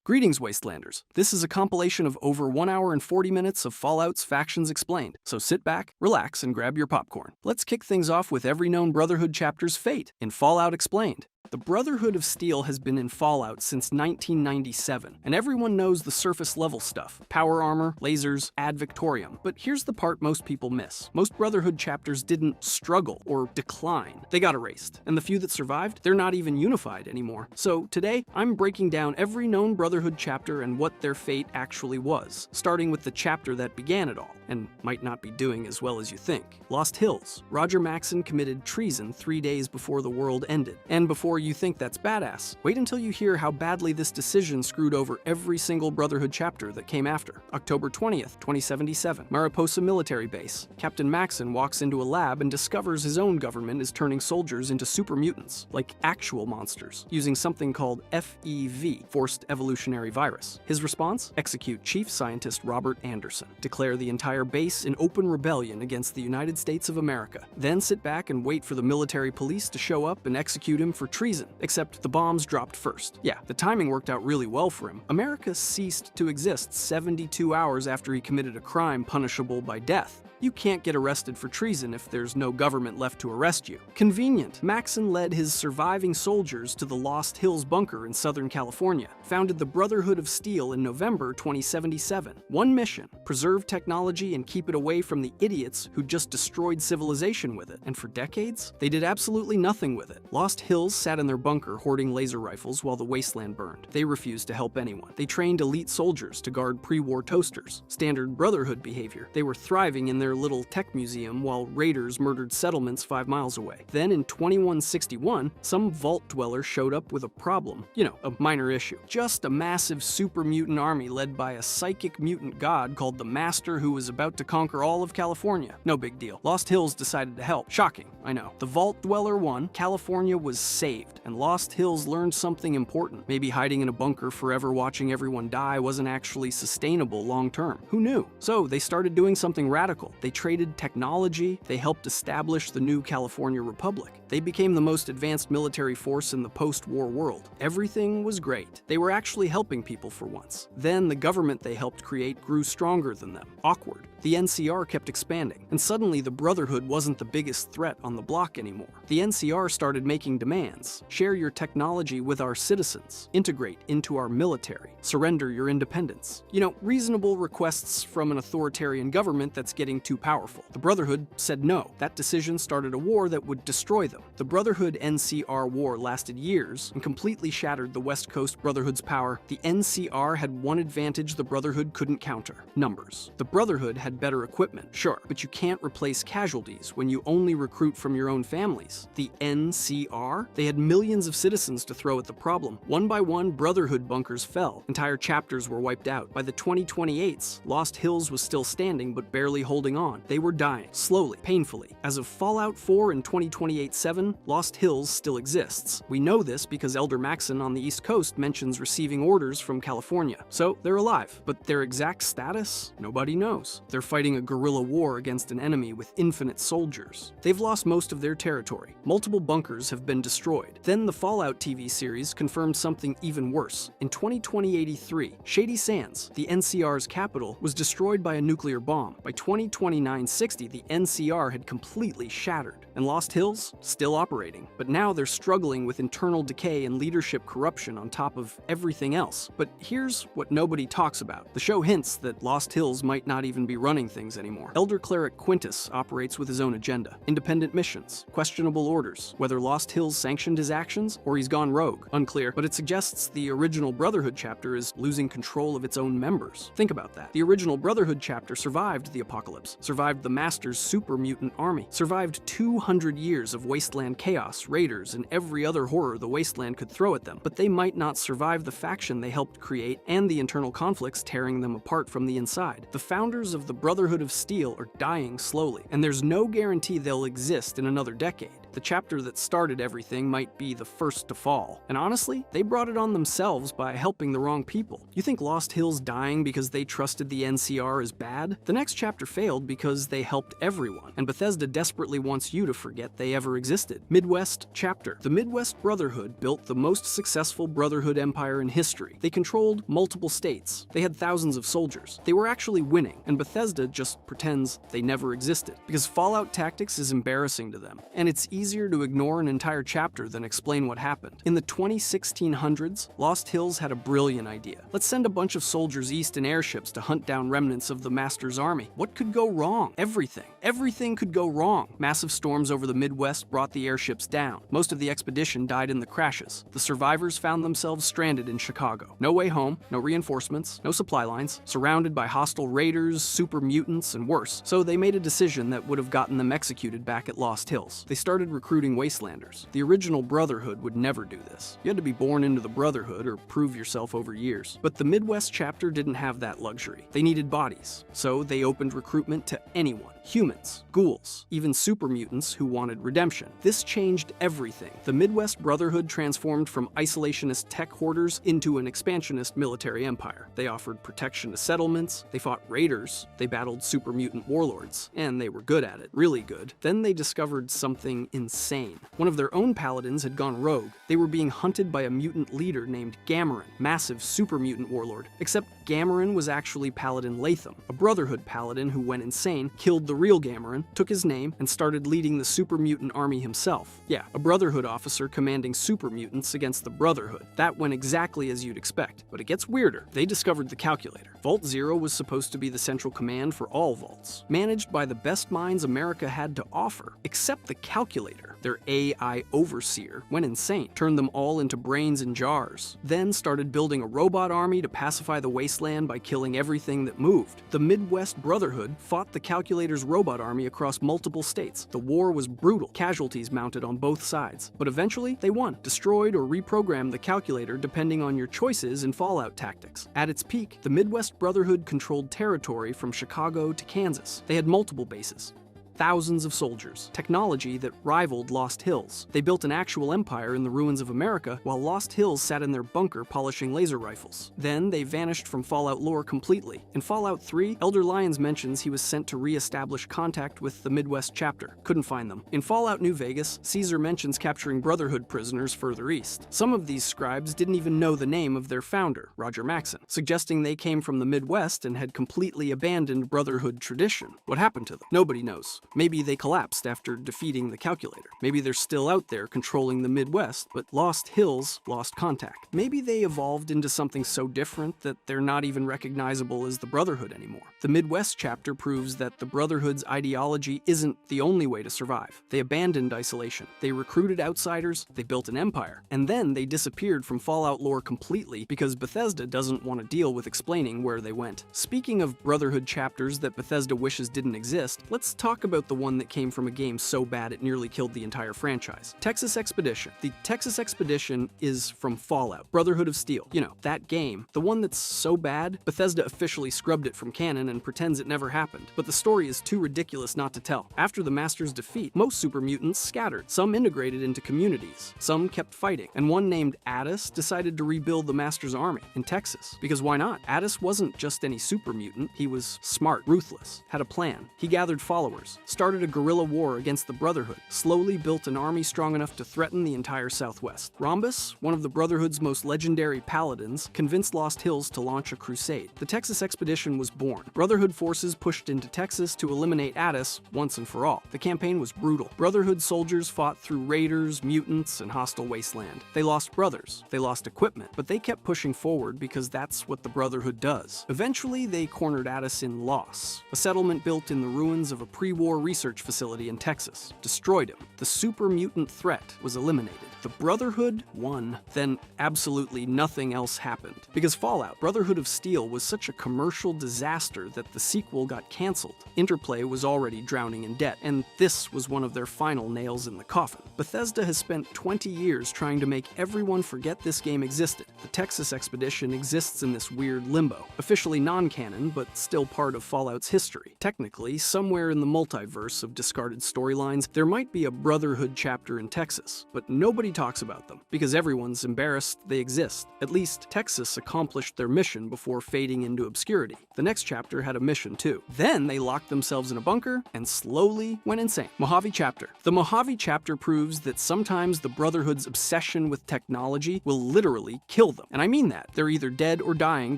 Greetings, Wastelanders. This is a compilation of over 1 hour and 40 minutes of Fallout's Factions Explained, so sit back, relax, and grab your popcorn. Let's kick things off with every known Brotherhood chapter's fate in Fallout Explained. The Brotherhood of Steel has been in Fallout since 1997, and everyone knows the surface-level stuff: power armor, lasers, ad Victorium. But here's the part most people miss. Most Brotherhood chapters didn't struggle or decline. They got erased, and the few that survived, they're not even unified anymore. So today, I'm breaking down every known Brotherhood chapter and what their fate actually was, starting with the chapter that began it all, and might not be doing as well as you think. Lost Hills. Roger Maxson committed treason 3 days before the world ended. And before you think that's badass, wait until you hear how badly this decision screwed over every single Brotherhood chapter that came after. October 20th, 2077. Mariposa Military Base. Captain Maxson walks into a lab and discovers his own government is turning soldiers into super mutants, like actual monsters, using something called FEV, Forced Evolutionary Virus. His response? Execute Chief Scientist Robert Anderson. Declare the entire base in open rebellion against the United States of America. Then sit back and wait for the military police to show up and execute him for treason, except the bombs dropped first. Yeah, the timing worked out really well for him. America ceased to exist 72 hours after he committed a crime punishable by death. You can't get arrested for treason if there's no government left to arrest you. Convenient. Maxson led his surviving soldiers to the Lost Hills bunker in Southern California, founded the Brotherhood of Steel in November 2077. One mission: preserve technology and keep it away from the idiots who just destroyed civilization with it. And for decades, they did absolutely nothing with it. Lost Hills sat in their bunker hoarding laser rifles while the wasteland burned. They refused to help anyone. They trained elite soldiers to guard pre-war toasters. Standard Brotherhood behavior. They were thriving in their little tech museum while raiders murdered settlements 5 miles away. Then in 2161, some vault dweller showed up with a problem. You know, a minor issue. Just a massive super mutant army led by a psychic mutant god called the Master who was about to conquer all of California. No big deal. Lost Hills decided to help. Shocking, I know. The vault dweller won, California was saved, and Lost Hills learned something important. Maybe hiding in a bunker forever watching everyone die wasn't actually sustainable long term. Who knew? So they started doing something radical. They traded technology, they helped establish the new California Republic. They became the most advanced military force in the post-war world. Everything was great. They were actually helping people for once. Then the government they helped create grew stronger than them. Awkward. The NCR kept expanding, and suddenly the Brotherhood wasn't the biggest threat on the block anymore. The NCR started making demands. Share your technology with our citizens. Integrate into our military. Surrender your independence. You know, reasonable requests from an authoritarian government that's getting too powerful. The Brotherhood said no. That decision started a war that would destroy them. The Brotherhood-NCR war lasted years and completely shattered the West Coast Brotherhood's power. The NCR had one advantage the Brotherhood couldn't counter: numbers. The Brotherhood had better equipment, sure, but you can't replace casualties when you only recruit from your own families. The NCR? They had millions of citizens to throw at the problem. One by one, Brotherhood bunkers fell. Entire chapters were wiped out. By the 2028s, Lost Hills was still standing but barely holding on. They were dying, slowly, painfully. As of Fallout 4 in 2028-7, Lost Hills still exists. We know this because Elder Maxson on the East Coast mentions receiving orders from California. So they're alive, but their exact status? Nobody knows. They're fighting a guerrilla war against an enemy with infinite soldiers. They've lost most of their territory. Multiple bunkers have been destroyed. Then the Fallout TV series confirmed something even worse. In 2083, Shady Sands, the NCR's capital, was destroyed by a nuclear bomb. By 2029-60, the NCR had completely shattered. And Lost Hills? Still operating. But now they're struggling with internal decay and leadership corruption on top of everything else. But here's what nobody talks about. The show hints that Lost Hills might not even be running things anymore. Elder Cleric Quintus operates with his own agenda. Independent missions, questionable orders. Whether Lost Hills sanctioned his actions or he's gone rogue, unclear, but it suggests the original Brotherhood chapter is losing control of its own members. Think about that. The original Brotherhood chapter survived the apocalypse, survived the Master's super mutant army, survived 200 years of wasteland chaos, raiders, and every other horror the wasteland could throw at them, but they might not survive the faction they helped create and the internal conflicts tearing them apart from the inside. The founders of the Brotherhood of Steel are dying slowly, and there's no guarantee they'll exist in another decade. The chapter that started everything might be the first to fall. And honestly, they brought it on themselves by helping the wrong people. You think Lost Hills dying because they trusted the NCR is bad? The next chapter failed because they helped everyone, and Bethesda desperately wants you to forget they ever existed. Midwest chapter. The Midwest Brotherhood built the most successful Brotherhood empire in history. They controlled multiple states. They had thousands of soldiers. They were actually winning, and Bethesda just pretends they never existed, because Fallout Tactics is embarrassing to them, and it's easier to ignore an entire chapter than explain what happened. In the 1600s, Lost Hills had a brilliant idea. Let's send a bunch of soldiers east in airships to hunt down remnants of the Master's army. What could go wrong? Everything. Everything could go wrong. Massive storms over the Midwest brought the airships down. Most of the expedition died in the crashes. The survivors found themselves stranded in Chicago. No way home, no reinforcements, no supply lines, surrounded by hostile raiders, super mutants, and worse. So they made a decision that would have gotten them executed back at Lost Hills. They started recruiting Wastelanders. The original Brotherhood would never do this. You had to be born into the Brotherhood or prove yourself over years. But the Midwest chapter didn't have that luxury. They needed bodies. So they opened recruitment to anyone. Humans, ghouls, even super mutants who wanted redemption. This changed everything. The Midwest Brotherhood transformed from isolationist tech hoarders into an expansionist military empire. They offered protection to settlements, they fought raiders, they battled super mutant warlords, and they were good at it, really good. Then they discovered something insane. One of their own paladins had gone rogue. They were being hunted by a mutant leader named Gamorrean, massive super mutant warlord. Except Gamorrean was actually Paladin Latham, a Brotherhood paladin who went insane, killed the real Gamorrean, took his name, and started leading the super mutant army himself. Yeah, a Brotherhood officer commanding super mutants against the Brotherhood. That went exactly as you'd expect. But it gets weirder. They discovered the Calculator. Vault Zero was supposed to be the central command for all vaults, managed by the best minds America had to offer, except the Calculator. Their AI overseer went insane, turned them all into brains in jars, then started building a robot army to pacify the wasteland by killing everything that moved. The Midwest Brotherhood fought the Calculator's robot army across multiple states. The war was brutal, casualties mounted on both sides. But eventually, they won, destroyed or reprogrammed the Calculator depending on your choices in Fallout Tactics. At its peak, the Midwest Brotherhood controlled territory from Chicago to Kansas. They had multiple bases. Thousands of soldiers, technology that rivaled Lost Hills. They built an actual empire in the ruins of America, while Lost Hills sat in their bunker polishing laser rifles. Then they vanished from Fallout lore completely. In Fallout 3, Elder Lyons mentions he was sent to re-establish contact with the Midwest chapter. Couldn't find them. In Fallout New Vegas, Caesar mentions capturing Brotherhood prisoners further east. Some of these scribes didn't even know the name of their founder, Roger Maxon, suggesting they came from the Midwest and had completely abandoned Brotherhood tradition. What happened to them? Nobody knows. Maybe they collapsed after defeating the Calculator. Maybe they're still out there controlling the Midwest, but Lost Hills lost contact. Maybe they evolved into something so different that they're not even recognizable as the Brotherhood anymore. The Midwest chapter proves that the Brotherhood's ideology isn't the only way to survive. They abandoned isolation. They recruited outsiders, they built an empire, and then they disappeared from Fallout lore completely because Bethesda doesn't want to deal with explaining where they went. Speaking of Brotherhood chapters that Bethesda wishes didn't exist, let's talk about the one that came from a game so bad it nearly killed the entire franchise. Texas Expedition. The Texas Expedition is from Fallout, Brotherhood of Steel. You know, that game, the one that's so bad, Bethesda officially scrubbed it from canon and pretends it never happened. But the story is too ridiculous not to tell. After the Master's defeat, most super mutants scattered. Some integrated into communities. Some kept fighting. And one named Addis decided to rebuild the Master's army in Texas. Because why not? Addis wasn't just any super mutant. He was smart, ruthless, had a plan. He gathered followers, started a guerrilla war against the Brotherhood, slowly built an army strong enough to threaten the entire Southwest. Rhombus, one of the Brotherhood's most legendary paladins, convinced Lost Hills to launch a crusade. The Texas Expedition was born. Brotherhood forces pushed into Texas to eliminate Addis once and for all. The campaign was brutal. Brotherhood soldiers fought through raiders, mutants, and hostile wasteland. They lost brothers, they lost equipment, but they kept pushing forward because that's what the Brotherhood does. Eventually, they cornered Addis in Loss, a settlement built in the ruins of a pre-war research facility in Texas, destroyed him. The super mutant threat was eliminated. The Brotherhood won. Then absolutely nothing else happened. Because Fallout, Brotherhood of Steel was such a commercial disaster that the sequel got cancelled. Interplay was already drowning in debt, and this was one of their final nails in the coffin. Bethesda has spent 20 years trying to make everyone forget this game existed. The Texas Expedition exists in this weird limbo, officially non-canon, but still part of Fallout's history. Technically, somewhere in the multiverse of discarded storylines, there might be a Brotherhood chapter in Texas, but nobody talks about them, because everyone's embarrassed they exist. At least, Texas accomplished their mission before fading into obscurity. The next chapter had a mission too. Then they locked themselves in a bunker and slowly went insane. Mojave Chapter. The Mojave Chapter proves that sometimes the Brotherhood's obsession with technology will literally kill them. And I mean that. They're either dead or dying,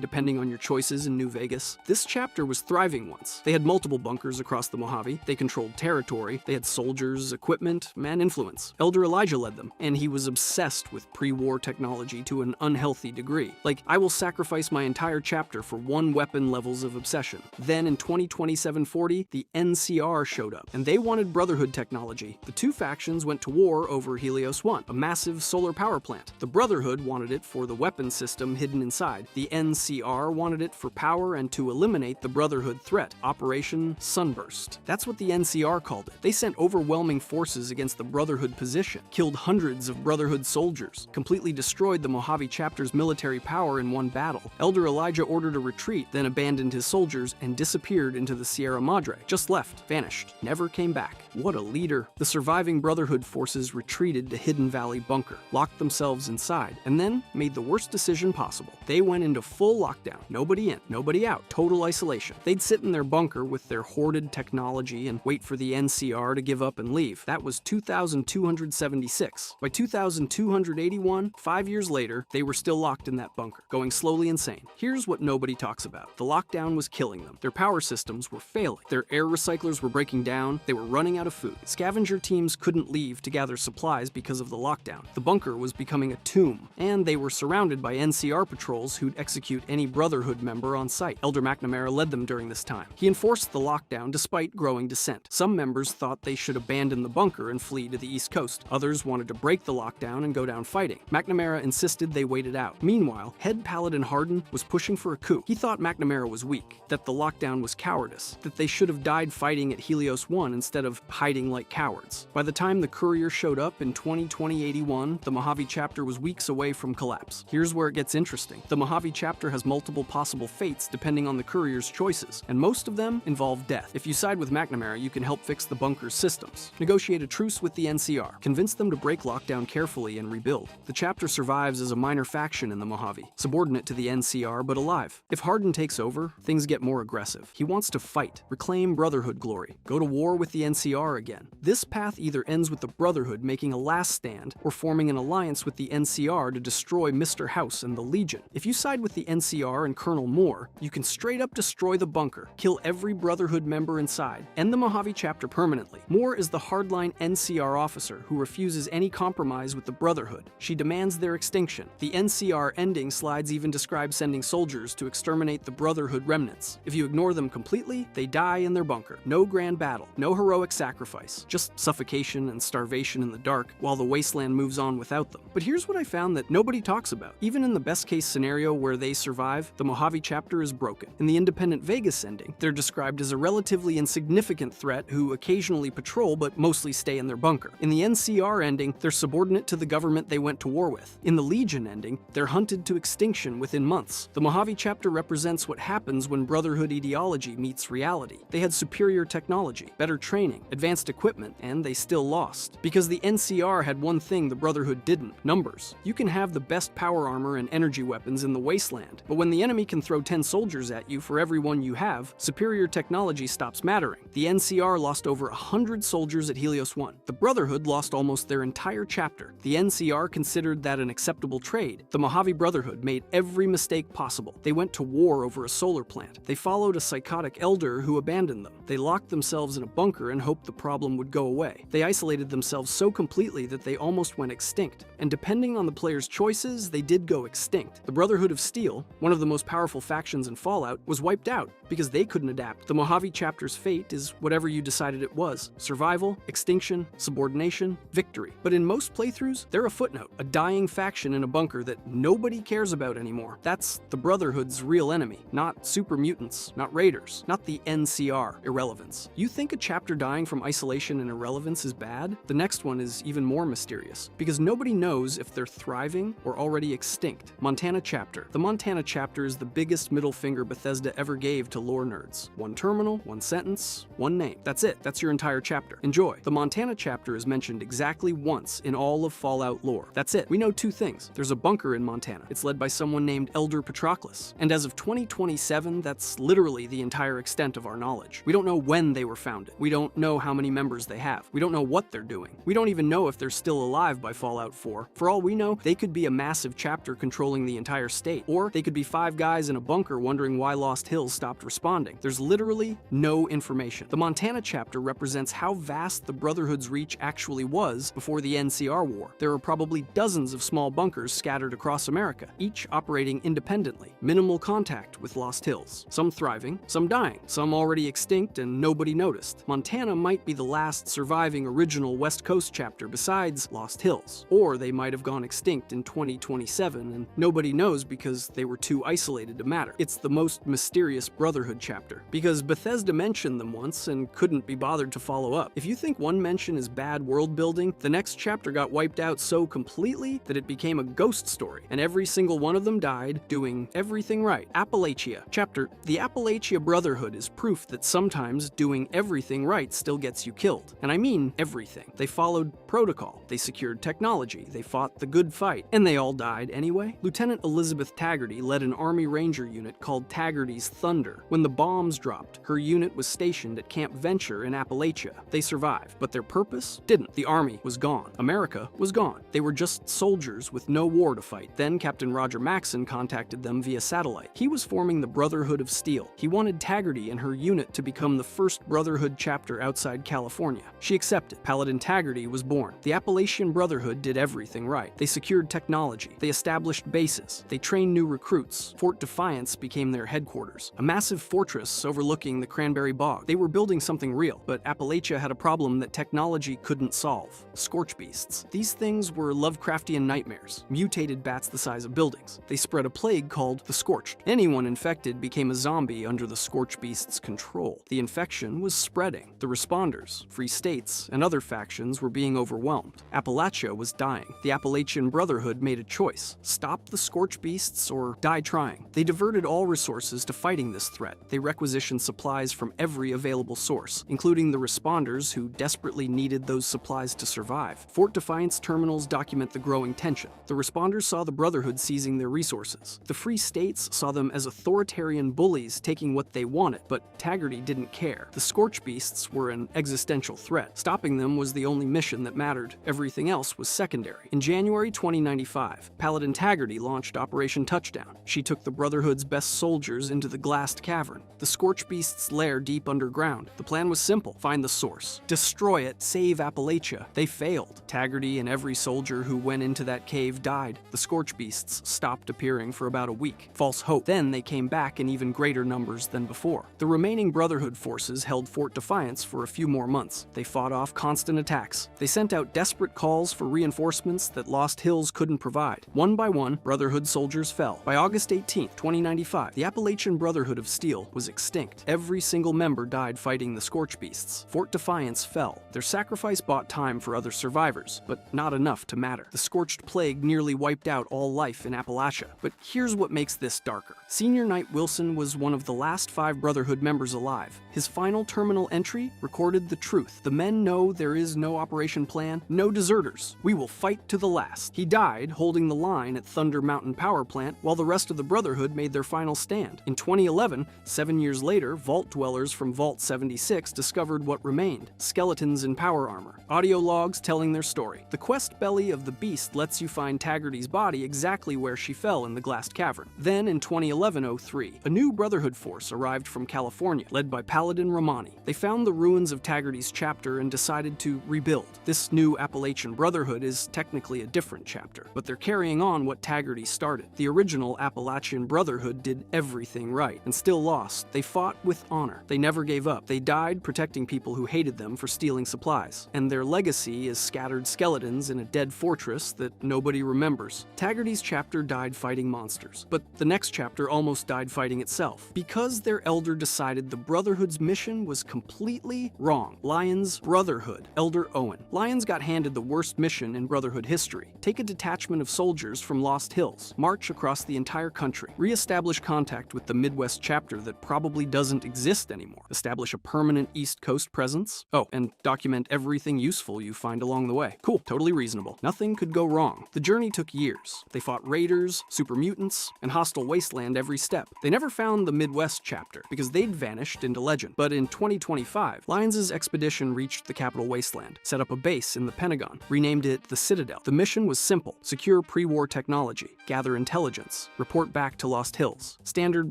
depending on your choices in New Vegas. This chapter was thriving once. They had multiple bunkers across the Mojave, they controlled territory, they had soldiers, equipment, and influence. Elder Elijah led them, and he was obsessed with pre-war technology to an unhealthy degree. Like, I will sacrifice my entire chapter for one weapon levels of obsession. Then in 2027-40, the NCR showed up, and they wanted Brotherhood technology. The two factions went to war over Helios 1, a massive solar power plant. The Brotherhood wanted it for the weapon system hidden inside. The NCR wanted it for power and to eliminate the Brotherhood threat, Operation Sunburst. That's what the NCR called it. They sent overwhelming forces against the Brotherhood position, killed hundreds of Brotherhood soldiers, completely destroyed the Mojave chapter's military power in one battle. Elder Elijah ordered a retreat, then abandoned his soldiers and disappeared into the Sierra Madre. Just left, vanished, never came back. What a leader. The surviving Brotherhood forces retreated to Hidden Valley Bunker, locked themselves inside, and then made the worst decision possible. They went into full lockdown. Nobody in, nobody out, total isolation. They'd sit in their bunker with their hoarded technology and wait for the NCR to give up and leave. That was 2,276. By 2,281, 5 years later, they were still locked in that bunker, going slowly insane. Here's what nobody talks about. The lockdown was killing them. Their power systems were failing. Their air recyclers were breaking down. They were running out of food. Scavenger teams couldn't leave to gather supplies because of the lockdown. The bunker was becoming a tomb, and they were surrounded by NCR patrols who'd execute any Brotherhood member on sight. Elder McNamara led them during this time. He enforced the lockdown despite growing dissent. Some members thought they should abandon the bunker and flee to the East Coast. Others wanted to break the lockdown and go down fighting. McNamara insisted they waited out. Meanwhile, head Paladin Hardin was pushing for a coup. He thought McNamara was weak, that the lockdown was cowardice, that they should have died fighting at Helios 1 instead of hiding like cowards. By the time the courier showed up in 2081, the Mojave chapter was weeks away from collapse. Here's where it gets interesting. The Mojave chapter has multiple possible fates depending on the courier's choices, and most of them involve death. If you side with McNamara, you can help fix the bunker's systems, negotiate a truce with the NCR, convince them to break lockdown carefully and rebuild. The chapter survives as a minor faction in the Mojave, subordinate to the NCR but alive. If Hardin takes over, things get more aggressive. He wants to fight, reclaim Brotherhood glory, go to war with the NCR again. This path either ends with the Brotherhood making a last stand or forming an alliance with the NCR to destroy Mr. House and the Legion. If you side with the NCR and Colonel Moore, you can straight up destroy the bunker, kill every Brotherhood member inside, end the Mojave chapter permanently. Moore is the hardline NCR officer who refuses any compromise with the Brotherhood. She demands their extinction. The NCR ending slides even describe sending soldiers to exterminate the Brotherhood remnants. If you ignore them completely, they die in their bunker. No grand battle, no heroic sacrifice, just suffocation and starvation in the dark while the wasteland moves on without them. But here's what I found that nobody talks about. Even in the best case scenario where they survive, the Mojave chapter is broken. In the Independent Vegas ending, they're described as a relatively insignificant threat who occasionally patrol but mostly stay in their bunker. In the NCR ending, they're subordinate to the government they went to war with. In the Legion ending, they're hunted to extinction within months. The Mojave chapter represents what happens when Brotherhood ideology meets reality. They had superior technology, better training, advanced equipment, and they still lost. Because the NCR had one thing the Brotherhood didn't: numbers. You can have the best power armor and energy weapons in the wasteland, but when the enemy can throw 10 soldiers at you for every one you have, superior technology stops mattering. The NCR lost over 100 soldiers at Helios 1. The Brotherhood lost almost their entire chapter. The NCR considered that an acceptable trade. The Mojave Brotherhood made every mistake possible. They went to war over a solar plant. They followed a psychotic elder who abandoned them. They locked themselves in a bunker and hoped the problem would go away. They isolated themselves so completely that they almost went extinct. And depending on the player's choices, they did go extinct. The Brotherhood of Steel, one of the most powerful factions in Fallout, was wiped out because they couldn't adapt. The Mojave chapter's fate is whatever you decided it was: survival, extinction, subordination, victory. But in most playthroughs, they're a footnote, a dying faction in a bunker that nobody cares about anymore. That's the Brotherhood's real enemy, not super mutants, not raiders, not the NCR, irrelevance. You think a chapter dying from isolation and irrelevance is bad? The next one is even more mysterious, because nobody knows if they're thriving or already extinct. Montana Chapter. The Montana Chapter is the biggest middle finger Bethesda ever gave to lore nerds. One terminal, one sentence, one name. That's it. That's your entire chapter. Enjoy. The Montana Chapter is mentioned exactly once in all of Fallout lore. That's it. We know two things. There's a bunker in Montana. It's led by someone named Elder Patroclus. And as of 2027, that's literally the entire extent of our knowledge. We don't know when they were founded. We don't know how many members they have. We don't know what they're doing. We don't even know if they're still alive by Fallout 4. For all we know, they could be a massive chapter controlling the entire state. Or they could be 5 guys in a bunker wondering why Lost Hills stopped responding. There's literally no information. The Montana Chapter represents how vast the Brotherhood's reach actually was before the NCR war. There are probably dozens of small bunkers scattered across America, each operating independently. Minimal contact with Lost Hills. Some thriving, some dying, some already extinct and nobody noticed. Montana might be the last surviving original West Coast chapter besides Lost Hills. Or they might have gone extinct in 2027 and nobody knows because they were too isolated to matter. It's the most mysterious Brotherhood chapter, because Bethesda mentioned them once and couldn't be bothered to follow up. If you think one mention is bad world building, the next chapter got wiped out so completely that it became a ghost story, and every single one of them died doing everything right. Appalachia. Chapter. The Appalachia Brotherhood is proof that sometimes doing everything right still gets you killed. And I mean everything. They followed protocol, they secured technology, they fought the good fight, and they all died anyway. Lieutenant Elizabeth Taggarty led an Army Ranger unit called Taggarty's Thunder. When the bombs dropped, her unit was stationed at Camp Venture in Appalachia. They survived, but their purpose didn't. The Army was gone. America was gone. They were just soldiers with no war to fight. Then Captain Roger Maxson contacted them via satellite. He was forming the Brotherhood of Steel. He wanted Taggarty and her unit to become the first Brotherhood chapter outside California. She accepted. Paladin Taggarty was born. The Appalachian Brotherhood did everything right. They secured technology. They established bases. They trained new recruits. Fort Defiance became their headquarters, a massive fortress overlooking the Cranberry Bog. They were building something real, but Appalachia had a problem that technology couldn't solve: scorch beasts. These things were Lovecraftian nightmares, mutated bats the size of buildings. They spread a plague called the Scorched. Anyone infected became a zombie under the scorch beast's control. The infection was spreading. The responders, free states, and other factions were being overwhelmed. Appalachia was dying. The Appalachian Brotherhood made a choice: stop the scorch beasts or die trying. They diverted all resources to fighting this threat. They requisitioned supplies from every available source, including the responders who desperately needed those supplies to survive. Fort Defiance terminals document the growing tension. The responders saw the Brotherhood seizing their resources. The Free States saw them as authoritarian bullies taking what they wanted, but Taggarty didn't care. The Scorch Beasts were an existential threat. Stopping them was the only mission that mattered. Everything else was secondary. In January 2095, Paladin Taggarty launched Operation Touchdown. She took the Brotherhood's best soldiers into the glassed cavern, the Scorch Beast's lair deep underground. The plan was simple: find the source, destroy it, save Appalachia. They failed. Taggarty and every soldier who went into that cave died. The Scorch Beasts stopped appearing for about a week. False hope. Then they came back in even greater numbers than before. The remaining Brotherhood forces held Fort Defiance for a few more months. They fought off constant attacks. They sent out desperate calls for reinforcements that Lost Hills couldn't provide. One by one, Brotherhood soldiers fell. By August 18, 2095, the Appalachian Brotherhood of Steel was extinct. Every single member died fighting the Scorch Beasts. Fort Defiance fell. Their sacrifice bought time for other survivors, but not enough to matter. The Scorched Plague nearly wiped out all life in Appalachia. But here's what makes this darker. Senior Knight Wilson was one of the last 5 Brotherhood members alive. His final terminal entry recorded the truth. The men know there is no operation plan, no deserters. We will fight to the last. He died holding the line at Thunder Mountain Power Plant while the rest of the Brotherhood made their final stand. In 2011, 7 years later, vault dwellers from Vault 76 discovered what remained: skeletons in power armor, audio logs telling their story. The quest belly of the beast lets you find Taggarty's body exactly where she fell in the glassed cavern. Then in 2011-03, a new Brotherhood force arrived from California, led by Paladin Romani. They found the ruins of Taggarty's chapter and decided to rebuild. This new Appalachian Brotherhood is technically a different chapter, but they're carrying on what Taggarty started. The original Appalachian Brotherhood did everything right and still lost. They fought with honor. They never gave up. They died protecting people who hated them for stealing supplies. And their legacy is scattered skeletons in a dead fortress that nobody remembers. Taggarty's chapter died fighting monsters, but the next chapter almost died fighting itself, because their elder decided the Brotherhood's mission was completely wrong. Lyons' Brotherhood, Elder Owen. Lyons got handed the worst mission in Brotherhood history. Take a detachment of soldiers from Lost Hills, march across the entire country, re-establish contact with the Midwest chapter that probably doesn't exist anymore, establish a permanent East Coast presence, and document everything useful you find along the way. Cool, totally reasonable. Nothing could go wrong. The journey took years. They fought raiders, super mutants, and hostile wasteland every step. They never found the Midwest chapter, because they'd vanished into legend. But in 2025, Lyons' expedition reached the capital wasteland, set up a base in the Pentagon, renamed it the Citadel. The mission was simple: secure pre-war technology, gather intelligence, report back to Lost Hills. Standard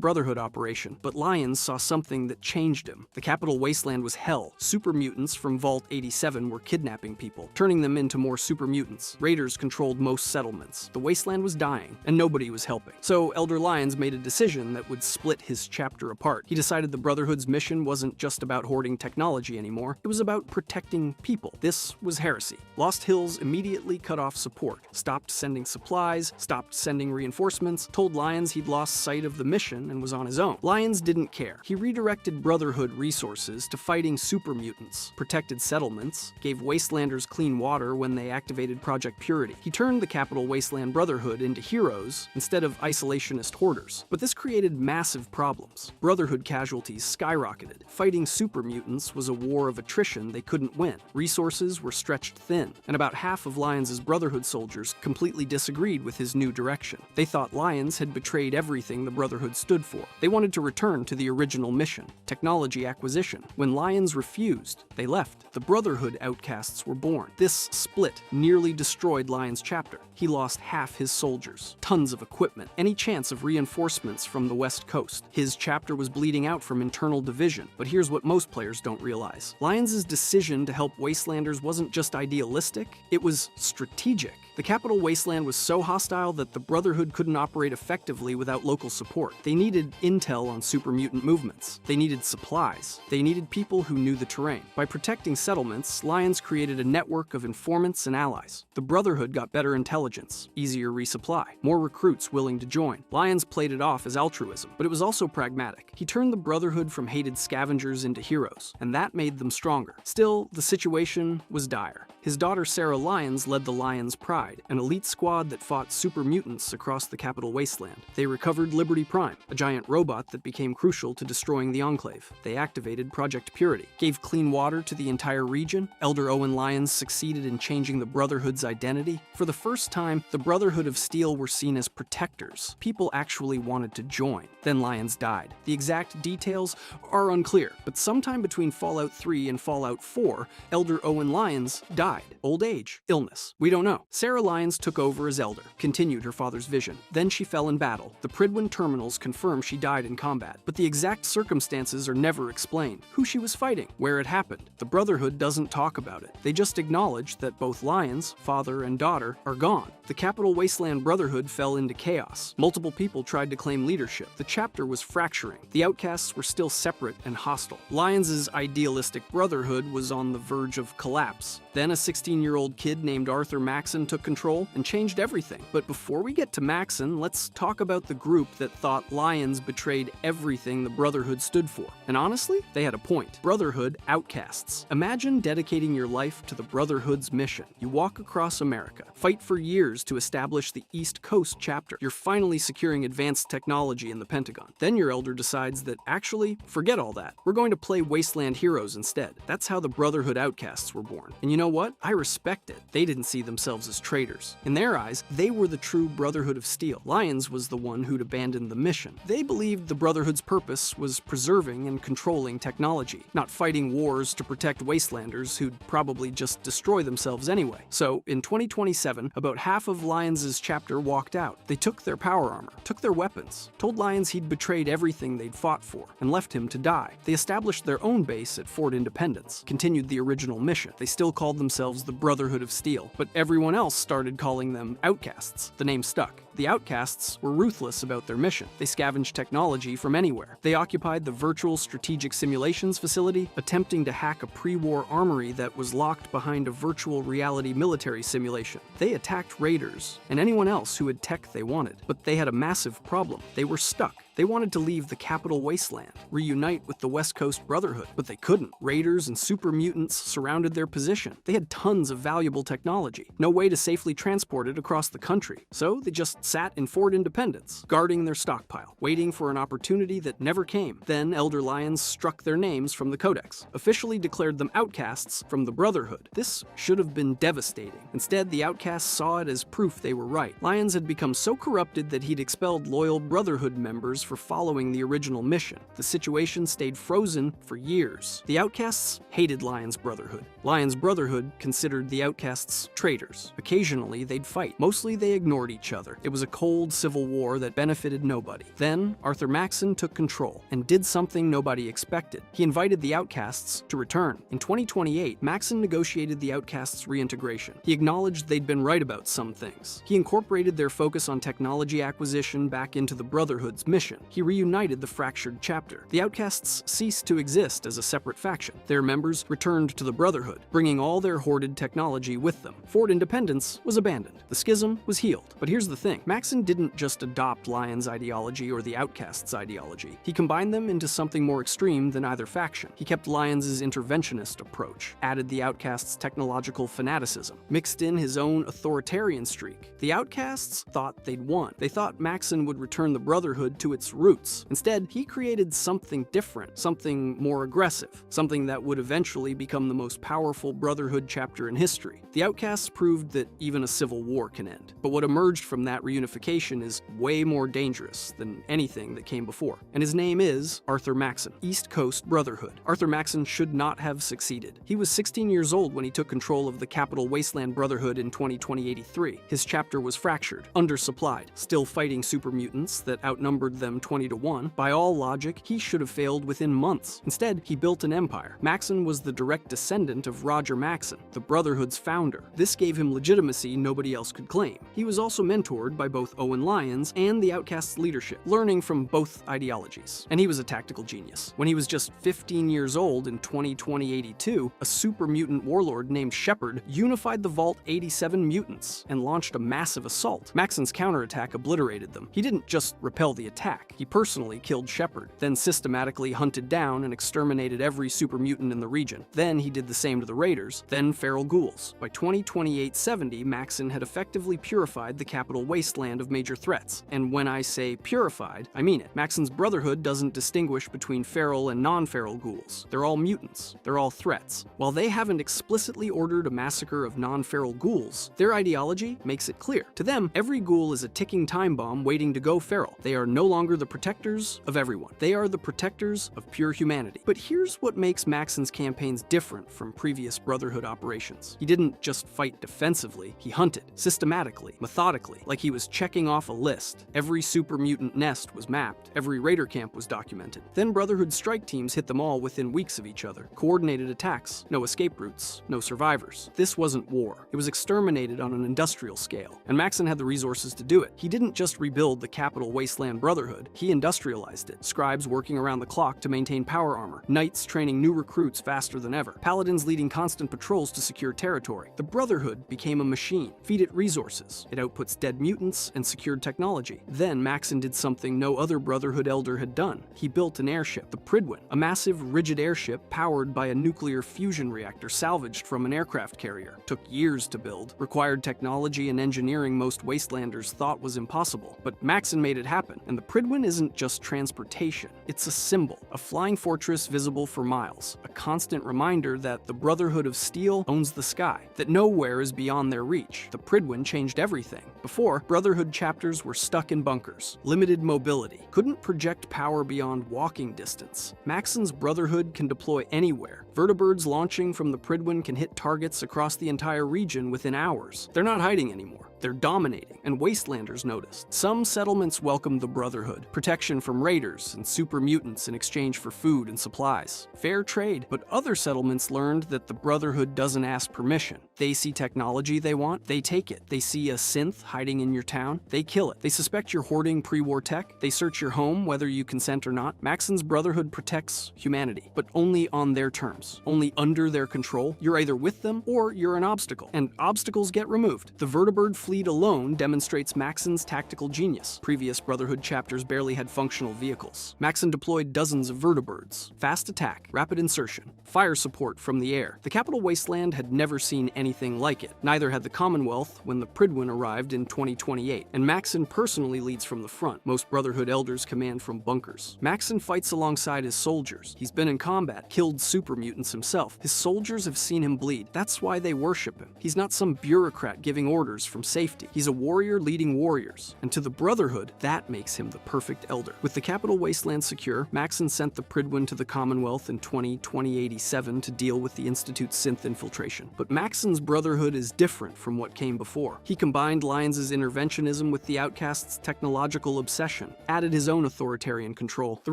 Brotherhood operation, but Lyons saw something that changed him. The capital wasteland was hell. Super mutants from Vault 87 were kidnapping people, turning them into more super mutants. Raiders controlled most settlements. The wasteland was dying, and nobody was helping. So Elder Lyons made a decision that would split his chapter apart. He decided the Brotherhood's mission wasn't just about hoarding technology anymore, it was about protecting people. This was heresy. Lost Hills immediately cut off support, stopped sending supplies, stopped sending reinforcements, told Lyons he'd lost sight of the mission and was on his own. Lyons didn't care. He redirected Brotherhood resources to fighting super mutants, protected settlements, gave wastelanders clean water when they activated Project Purity. He turned the Capital Wasteland Brotherhood into heroes instead of isolationist hoarders. But this created massive problems. Brotherhood casualties skyrocketed. Fighting super mutants was a war of attrition they couldn't win. Resources were stretched thin, and about half of Lyons' Brotherhood soldiers completely disagreed with his new direction. They thought Lyons had betrayed everything the Brotherhood stood for. They wanted to return to the original mission, technology acquisition. When Lyons refused, they left. The Brotherhood outcasts were born. This split nearly destroyed Lyons' chapter. He lost half his soldiers, tons of equipment, any chance of reinforcements from the West Coast. His chapter was bleeding out from internal division, but here's what most players don't realize. Lyons' decision to help Wastelanders wasn't just idealistic, it was strategic. The Capital Wasteland was so hostile that the Brotherhood couldn't operate effectively without local support. They needed intel on super mutant movements. They needed supplies. They needed people who knew the terrain. By protecting settlements, Lyons created a network of informants and allies. The Brotherhood got better intelligence, easier resupply, more recruits willing to join. Lyons played it off as altruism, but it was also pragmatic. He turned the Brotherhood from hated scavengers into heroes, and that made them stronger. Still, the situation was dire. His daughter Sarah Lyons led the Lyons Pride, an elite squad that fought super mutants across the Capital Wasteland. They recovered Liberty Prime, a giant robot that became crucial to destroying the Enclave. They activated Project Purity, gave clean water to the entire region. Elder Owen Lyons succeeded in changing the Brotherhood's identity. For the first time, the Brotherhood of Steel were seen as protectors. People actually wanted to join. Then Lyons died. The exact details are unclear, but sometime between Fallout 3 and Fallout 4, Elder Owen Lyons died. Old age, illness, we don't know. Sarah Lyons took over as Elder, continued her father's vision. Then she fell in battle. The Prydwen terminals confirm she died in combat, but the exact circumstances are never explained. Who she was fighting, where it happened. The Brotherhood doesn't talk about it. They just acknowledge that both Lyons, father and daughter, are gone. The Capital Wasteland Brotherhood fell into chaos. Multiple people tried to claim leadership. The chapter was fracturing. The outcasts were still separate and hostile. Lyons' idealistic Brotherhood was on the verge of collapse. Then a 16-year-old kid named Arthur Maxon took control and changed everything. But before we get to Maxon, let's talk about the group that thought Lyons betrayed everything the Brotherhood stood for. And honestly, they had a point. Brotherhood outcasts. Imagine dedicating your life to the Brotherhood's mission. You walk across America, fight for years to establish the East Coast chapter. You're finally securing advanced technology in the Pentagon. Then your elder decides that, actually, forget all that. We're going to play Wasteland heroes instead. That's how the Brotherhood outcasts were born. And you know what? I respect it. They didn't see themselves as traitors. In their eyes, they were the true Brotherhood of Steel. Lyons was the one who'd abandoned the mission. They believed the Brotherhood's purpose was preserving and controlling technology, not fighting wars to protect Wastelanders who'd probably just destroy themselves anyway. So, in 2027, about half of Lyons' chapter walked out. They took their power armor, took their weapons, told Lyons he'd betrayed everything they'd fought for, and left him to die. They established their own base at Fort Independence, continued the original mission. They still called called themselves the Brotherhood of Steel, but everyone else started calling them Outcasts. The name stuck. The Outcasts were ruthless about their mission. They scavenged technology from anywhere. They occupied the Virtual Strategic Simulations facility, attempting to hack a pre-war armory that was locked behind a virtual reality military simulation. They attacked raiders and anyone else who had tech they wanted. But they had a massive problem. They were stuck. They wanted to leave the capital wasteland, reunite with the West Coast Brotherhood, but they couldn't. Raiders and super mutants surrounded their position. They had tons of valuable technology, no way to safely transport it across the country. So they just sat in Fort Independence, guarding their stockpile, waiting for an opportunity that never came. Then Elder Lyons struck their names from the Codex, officially declared them outcasts from the Brotherhood. This should have been devastating. Instead, the outcasts saw it as proof they were right. Lyons had become so corrupted that he'd expelled loyal Brotherhood members for following the original mission. The situation stayed frozen for years. The outcasts hated Lyons' Brotherhood. Lyons' Brotherhood considered the outcasts traitors. Occasionally, they'd fight. Mostly, they ignored each other. It was a cold civil war that benefited nobody. Then, Arthur Maxson took control and did something nobody expected. He invited the outcasts to return. In 2028, Maxson negotiated the outcasts' reintegration. He acknowledged they'd been right about some things. He incorporated their focus on technology acquisition back into the Brotherhood's mission. He reunited the fractured chapter. The outcasts ceased to exist as a separate faction. Their members returned to the Brotherhood, bringing all their hoarded technology with them. Fort Independence was abandoned. The schism was healed. But here's the thing. Maxson didn't just adopt Lyons' ideology or the outcasts' ideology. He combined them into something more extreme than either faction. He kept Lyons' interventionist approach, added the outcasts' technological fanaticism, mixed in his own authoritarian streak. The outcasts thought they'd won. They thought Maxson would return the Brotherhood to its roots. Instead, he created something different, something more aggressive, something that would eventually become the most powerful Brotherhood chapter in history. The outcasts proved that even a civil war can end. But what emerged from that reunification is way more dangerous than anything that came before. And his name is Arthur Maxson, East Coast Brotherhood. Arthur Maxson should not have succeeded. He was 16 years old when he took control of the Capital Wasteland Brotherhood in 2083. His chapter was fractured, undersupplied, still fighting super mutants that outnumbered them 20-1. By all logic, he should have failed within months. Instead, he built an empire. Maxson was the direct descendant of Roger Maxson, the Brotherhood's founder. This gave him legitimacy nobody else could claim. He was also mentored by both Owen Lyons and the Outcasts' leadership, learning from both ideologies. And he was a tactical genius. When he was just 15 years old in 2082, a super mutant warlord named Shepard unified the Vault 87 mutants and launched a massive assault. Maxson's counterattack obliterated them. He didn't just repel the attack. He personally killed Shepard, then systematically hunted down and exterminated every super mutant in the region. Then he did the same to the Raiders, then feral ghouls. By 2028-70, Maxson had effectively purified the capital wasteland of major threats. And when I say purified, I mean it. Maxson's Brotherhood doesn't distinguish between feral and non-feral ghouls. They're all mutants. They're all threats. While they haven't explicitly ordered a massacre of non-feral ghouls, their ideology makes it clear. To them, every ghoul is a ticking time bomb waiting to go feral. They are no longer the protectors of everyone. They are the protectors of pure humanity. But here's what makes Maxson's campaigns different from previous Brotherhood operations. He didn't just fight defensively, he hunted, systematically, methodically, like he was checking off a list. Every super mutant nest was mapped, every raider camp was documented. Then Brotherhood strike teams hit them all within weeks of each other. Coordinated attacks, no escape routes, no survivors. This wasn't war. It was exterminated on an industrial scale, and Maxson had the resources to do it. He didn't just rebuild the Capital Wasteland Brotherhood, he industrialized it. Scribes working around the clock to maintain power armor, knights training new recruits faster than ever, paladins leading constant patrols to secure territory. The Brotherhood became a machine. Feed it resources. It outputs dead mutants and secured technology. Then Maxson did something no other Brotherhood elder had done. He built an airship, the Prydwen, a massive rigid airship powered by a nuclear fusion reactor salvaged from an aircraft carrier. Took years to build, required technology and engineering most Wastelanders thought was impossible. But Maxson made it happen, and the Prydwen isn't just transportation. It's a symbol, a flying fortress visible for miles, a constant reminder that the Brotherhood of Steel owns the sky, that nowhere is beyond their reach. The Prydwen changed everything. Before, Brotherhood chapters were stuck in bunkers, limited mobility, couldn't project power beyond walking distance. Maxson's Brotherhood can deploy anywhere. Vertibirds launching from the Prydwen can hit targets across the entire region within hours. They're not hiding anymore. They're dominating, and Wastelanders noticed. Some settlements welcomed the Brotherhood, protection from raiders and super mutants in exchange for food and supplies. Fair trade, but other settlements learned that the Brotherhood doesn't ask permission. They see technology they want, they take it. They see a synth hiding in your town, they kill it. They suspect you're hoarding pre-war tech, they search your home whether you consent or not. Maxson's Brotherhood protects humanity, but only on their terms, only under their control. You're either with them or you're an obstacle, and obstacles get removed. The Vertibird fleet alone demonstrates Maxson's tactical genius. Previous Brotherhood chapters barely had functional vehicles. Maxson deployed dozens of Vertibirds, fast attack, rapid insertion, fire support from the air. The capital Wasteland had never seen anything like it. Neither had the Commonwealth when the Prydwen arrived in 2028, and Maxson personally leads from the front. Most Brotherhood elders command from bunkers. Maxson fights alongside his soldiers. He's been in combat, killed super mutants himself. His soldiers have seen him bleed. That's why they worship him. He's not some bureaucrat giving orders from safety. He's a warrior leading warriors, and to the Brotherhood, that makes him the perfect elder. With the capital Wasteland secure, Maxson sent the Prydwen to the Commonwealth in 2087 to deal with the Institute's synth infiltration. But Maxson's Brotherhood is different from what came before. He combined Lyons' interventionism with the Outcast's technological obsession, added his own authoritarian control. The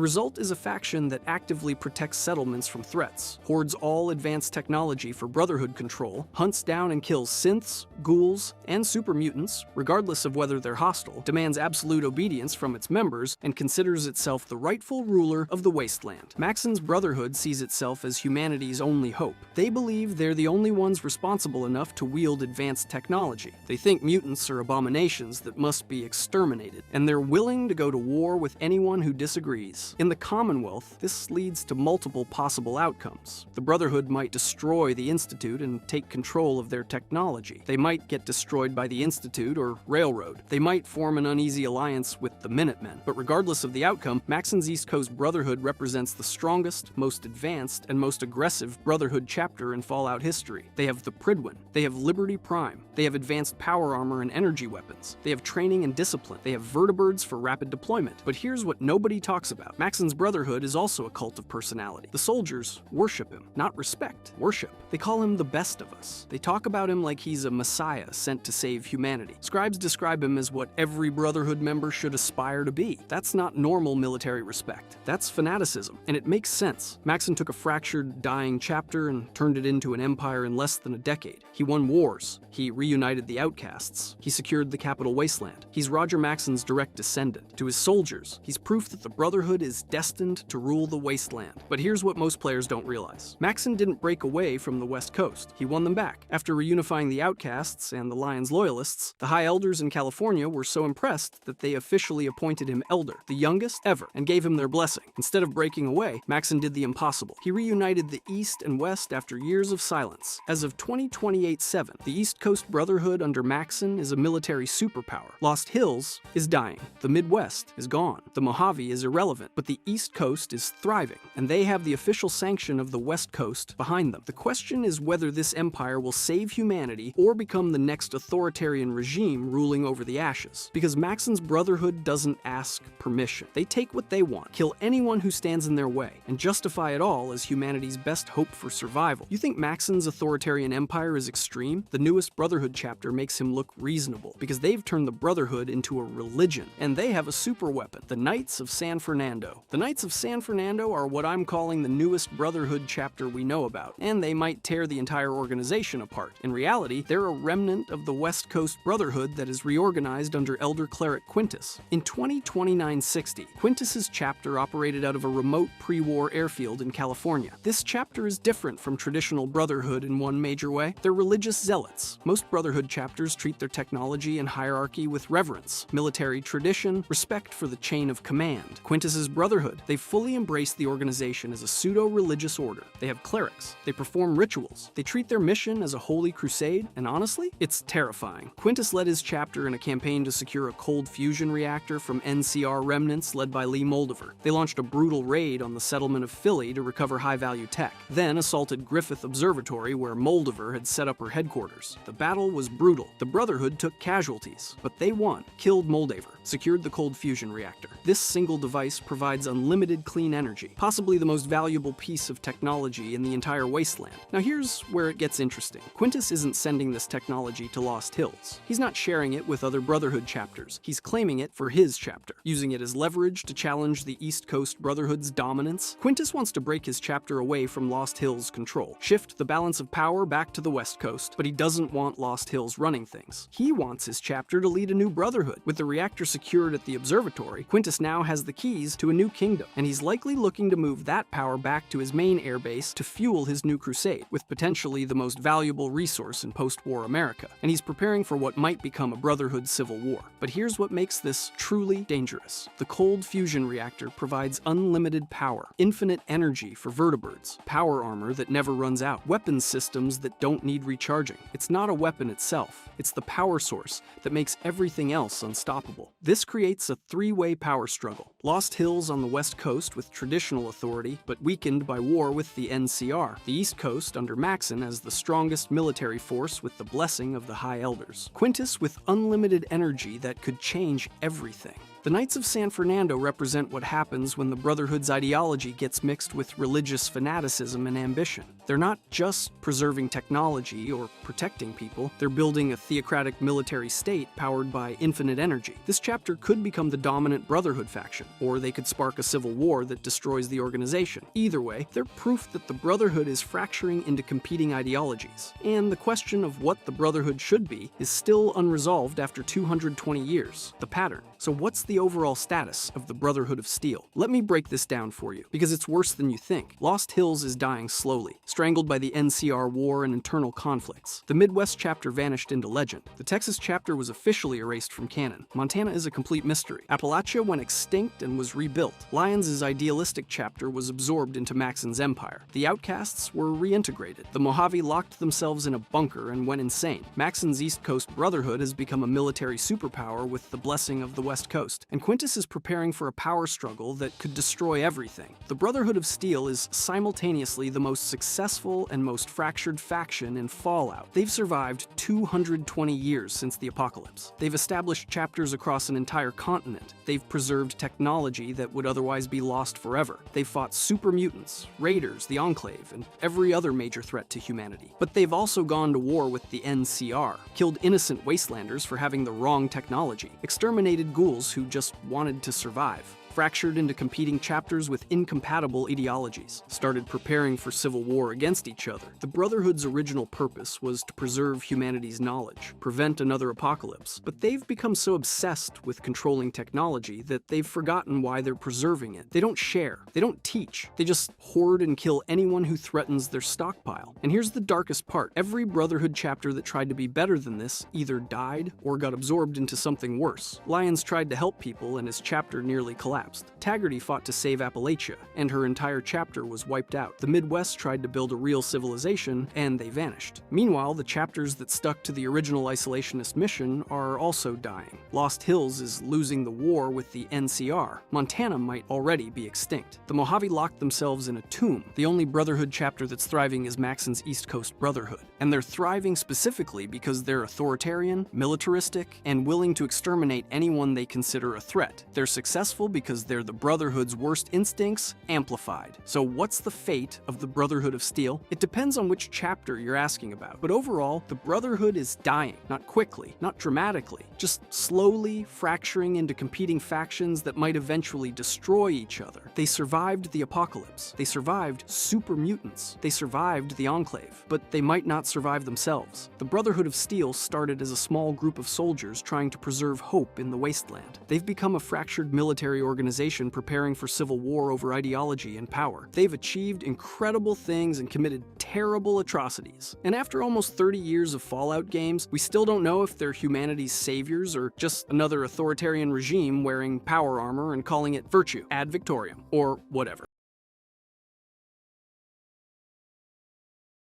result is a faction that actively protects settlements from threats, hoards all advanced technology for Brotherhood control, hunts down and kills synths, ghouls, and super mutants, regardless of whether they're hostile, demands absolute obedience from its members, and considers itself the rightful ruler of the Wasteland. Maxson's Brotherhood sees itself as humanity's only hope. They believe they're the only ones responsible enough to wield advanced technology. They think mutants are abominations that must be exterminated, and they're willing to go to war with anyone who disagrees. In the Commonwealth, this leads to multiple possible outcomes. The Brotherhood might destroy the Institute and take control of their technology. They might get destroyed by the Institute or Railroad. They might form an uneasy alliance with the Minutemen. But regardless of the outcome, Maxson's East Coast Brotherhood represents the strongest, most advanced, and most aggressive Brotherhood chapter in Fallout history. They have the Prydwen. They have Liberty Prime. They have advanced power armor and energy weapons. They have training and discipline. They have Vertibirds for rapid deployment. But here's what nobody talks about. Maxson's Brotherhood is also a cult of personality. The soldiers worship him. Not respect, worship. They call him the best of us. They talk about him like he's a messiah sent to save humanity. Scribes describe him as what every Brotherhood member should aspire to be. That's not normal military respect. That's fanaticism, and it makes sense. Maxson took a fractured, dying chapter and turned it into an empire in less than a decade. He won wars. He reunited the Outcasts. He secured the capital Wasteland. He's Roger Maxson's direct descendant. To his soldiers, he's proof that the Brotherhood is destined to rule the Wasteland. But here's what most players don't realize. Maxson didn't break away from the West Coast. He won them back. After reunifying the Outcasts and the Lyons Loyalists, the High Elders in California were so impressed that they officially appointed him Elder, the youngest ever, and gave him their blessing. Instead of breaking away, Maxson did the impossible. He reunited the East and West after years of silence. As of 2028-7, the East Coast Brotherhood under Maxson is a military superpower. Lost Hills is dying. The Midwest is gone. The Mojave is irrelevant, but the East Coast is thriving, and they have the official sanction of the West Coast behind them. The question is whether this empire will save humanity or become the next authoritarian regime ruling over the ashes. Because Maxson's Brotherhood doesn't ask permission. They take what they want, kill anyone who stands in their way, and justify it all as humanity's best hope for survival. You think Maxson's authoritarian empire is extreme? The newest Brotherhood chapter makes him look reasonable, because they've turned the Brotherhood into a religion, and they have a super weapon, the Knights of San Fernando. The Knights of San Fernando are what I'm calling the newest Brotherhood chapter we know about, and they might tear the entire organization apart. In reality, they're a remnant of the West Coast Brotherhood that is reorganized under Elder Cleric Quintus. In 2029-60, Quintus's chapter operated out of a remote pre-war airfield in California. This chapter is different from traditional Brotherhood in one major way. They're religious zealots. Most Brotherhood chapters treat their technology and hierarchy with reverence, military tradition, respect for the chain of command. Quintus's Brotherhood, they fully embrace the organization as a pseudo-religious order. They have clerics. They perform rituals. They treat their mission as a holy crusade, and honestly, it's terrifying. Quintus led his chapter in a campaign to secure a cold fusion reactor from NCR remnants led by Lee Moldover. They launched a brutal raid on the settlement of Philly to recover high-value tech, then assaulted Griffith Observatory where Moldover had set up her headquarters. The battle was brutal. The Brotherhood took casualties, but they won, killed Moldover, secured the cold fusion reactor. This single device provides unlimited clean energy, possibly the most valuable piece of technology in the entire Wasteland. Now here's where it gets interesting. Quintus isn't sending this technology to Lost Hills. skills. He's not sharing it with other Brotherhood chapters. He's claiming it for his chapter, using it as leverage to challenge the East Coast Brotherhood's dominance. Quintus wants to break his chapter away from Lost Hills' control, shift the balance of power back to the West Coast, but he doesn't want Lost Hills running things. He wants his chapter to lead a new Brotherhood. With the reactor secured at the observatory, Quintus now has the keys to a new kingdom, and he's likely looking to move that power back to his main airbase to fuel his new crusade, with potentially the most valuable resource in post-war America. And he's preparing for what might become a Brotherhood civil war. But here's what makes this truly dangerous. The cold fusion reactor provides unlimited power, infinite energy for vertibirds, power armor that never runs out, weapons systems that don't need recharging. It's not a weapon itself, it's the power source that makes everything else unstoppable. This creates a three-way power struggle. Lost Hills on the West Coast with traditional authority, but weakened by war with the NCR. The East Coast under Maxon as the strongest military force with the blessing of the High Elders. Quintus with unlimited energy that could change everything. The Knights of San Fernando represent what happens when the Brotherhood's ideology gets mixed with religious fanaticism and ambition. They're not just preserving technology or protecting people, they're building a theocratic military state powered by infinite energy. This chapter could become the dominant Brotherhood faction, or they could spark a civil war that destroys the organization. Either way, they're proof that the Brotherhood is fracturing into competing ideologies. And the question of what the Brotherhood should be is still unresolved after 220 years. The pattern. So what's the overall status of the Brotherhood of Steel? Let me break this down for you, because it's worse than you think. Lost Hills is dying slowly, strangled by the NCR war and internal conflicts. The Midwest chapter vanished into legend. The Texas chapter was officially erased from canon. Montana is a complete mystery. Appalachia went extinct and was rebuilt. Lyons' idealistic chapter was absorbed into Maxon's empire. The Outcasts were reintegrated. The Mojave locked themselves in a bunker and went insane. Maxon's East Coast Brotherhood has become a military superpower with the blessing of the West Coast, and Quintus is preparing for a power struggle that could destroy everything. The Brotherhood of Steel is simultaneously the most successful and most fractured faction in Fallout. They've survived 220 years since the apocalypse. They've established chapters across an entire continent. They've preserved technology that would otherwise be lost forever. They've fought super mutants, raiders, the Enclave, and every other major threat to humanity. But they've also gone to war with the NCR, killed innocent wastelanders for having the wrong technology, exterminated ghouls who just wanted to survive, fractured into competing chapters with incompatible ideologies, started preparing for civil war against each other. The Brotherhood's original purpose was to preserve humanity's knowledge, prevent another apocalypse, but they've become so obsessed with controlling technology that they've forgotten why they're preserving it. They don't share, they don't teach, they just hoard and kill anyone who threatens their stockpile. And here's the darkest part. Every Brotherhood chapter that tried to be better than this either died or got absorbed into something worse. Lyons tried to help people and his chapter nearly collapsed. Taggarty fought to save Appalachia, and her entire chapter was wiped out. The Midwest tried to build a real civilization, and they vanished. Meanwhile, the chapters that stuck to the original isolationist mission are also dying. Lost Hills is losing the war with the NCR. Montana might already be extinct. The Mojave locked themselves in a tomb. The only Brotherhood chapter that's thriving is Maxon's East Coast Brotherhood. And they're thriving specifically because they're authoritarian, militaristic, and willing to exterminate anyone they consider a threat. They're successful because they're the Brotherhood's worst instincts amplified. So what's the fate of the Brotherhood of Steel? It depends on which chapter you're asking about. But overall, the Brotherhood is dying. Not quickly, not dramatically, just slowly fracturing into competing factions that might eventually destroy each other. They survived the apocalypse. They survived super mutants. They survived the Enclave. But they might not survive themselves. The Brotherhood of Steel started as a small group of soldiers trying to preserve hope in the wasteland. They've become a fractured military organization preparing for civil war over ideology and power. They've achieved incredible things and committed terrible atrocities. And after almost 30 years of Fallout games, we still don't know if they're humanity's saviors or just another authoritarian regime wearing power armor and calling it virtue, ad victoriam, or whatever.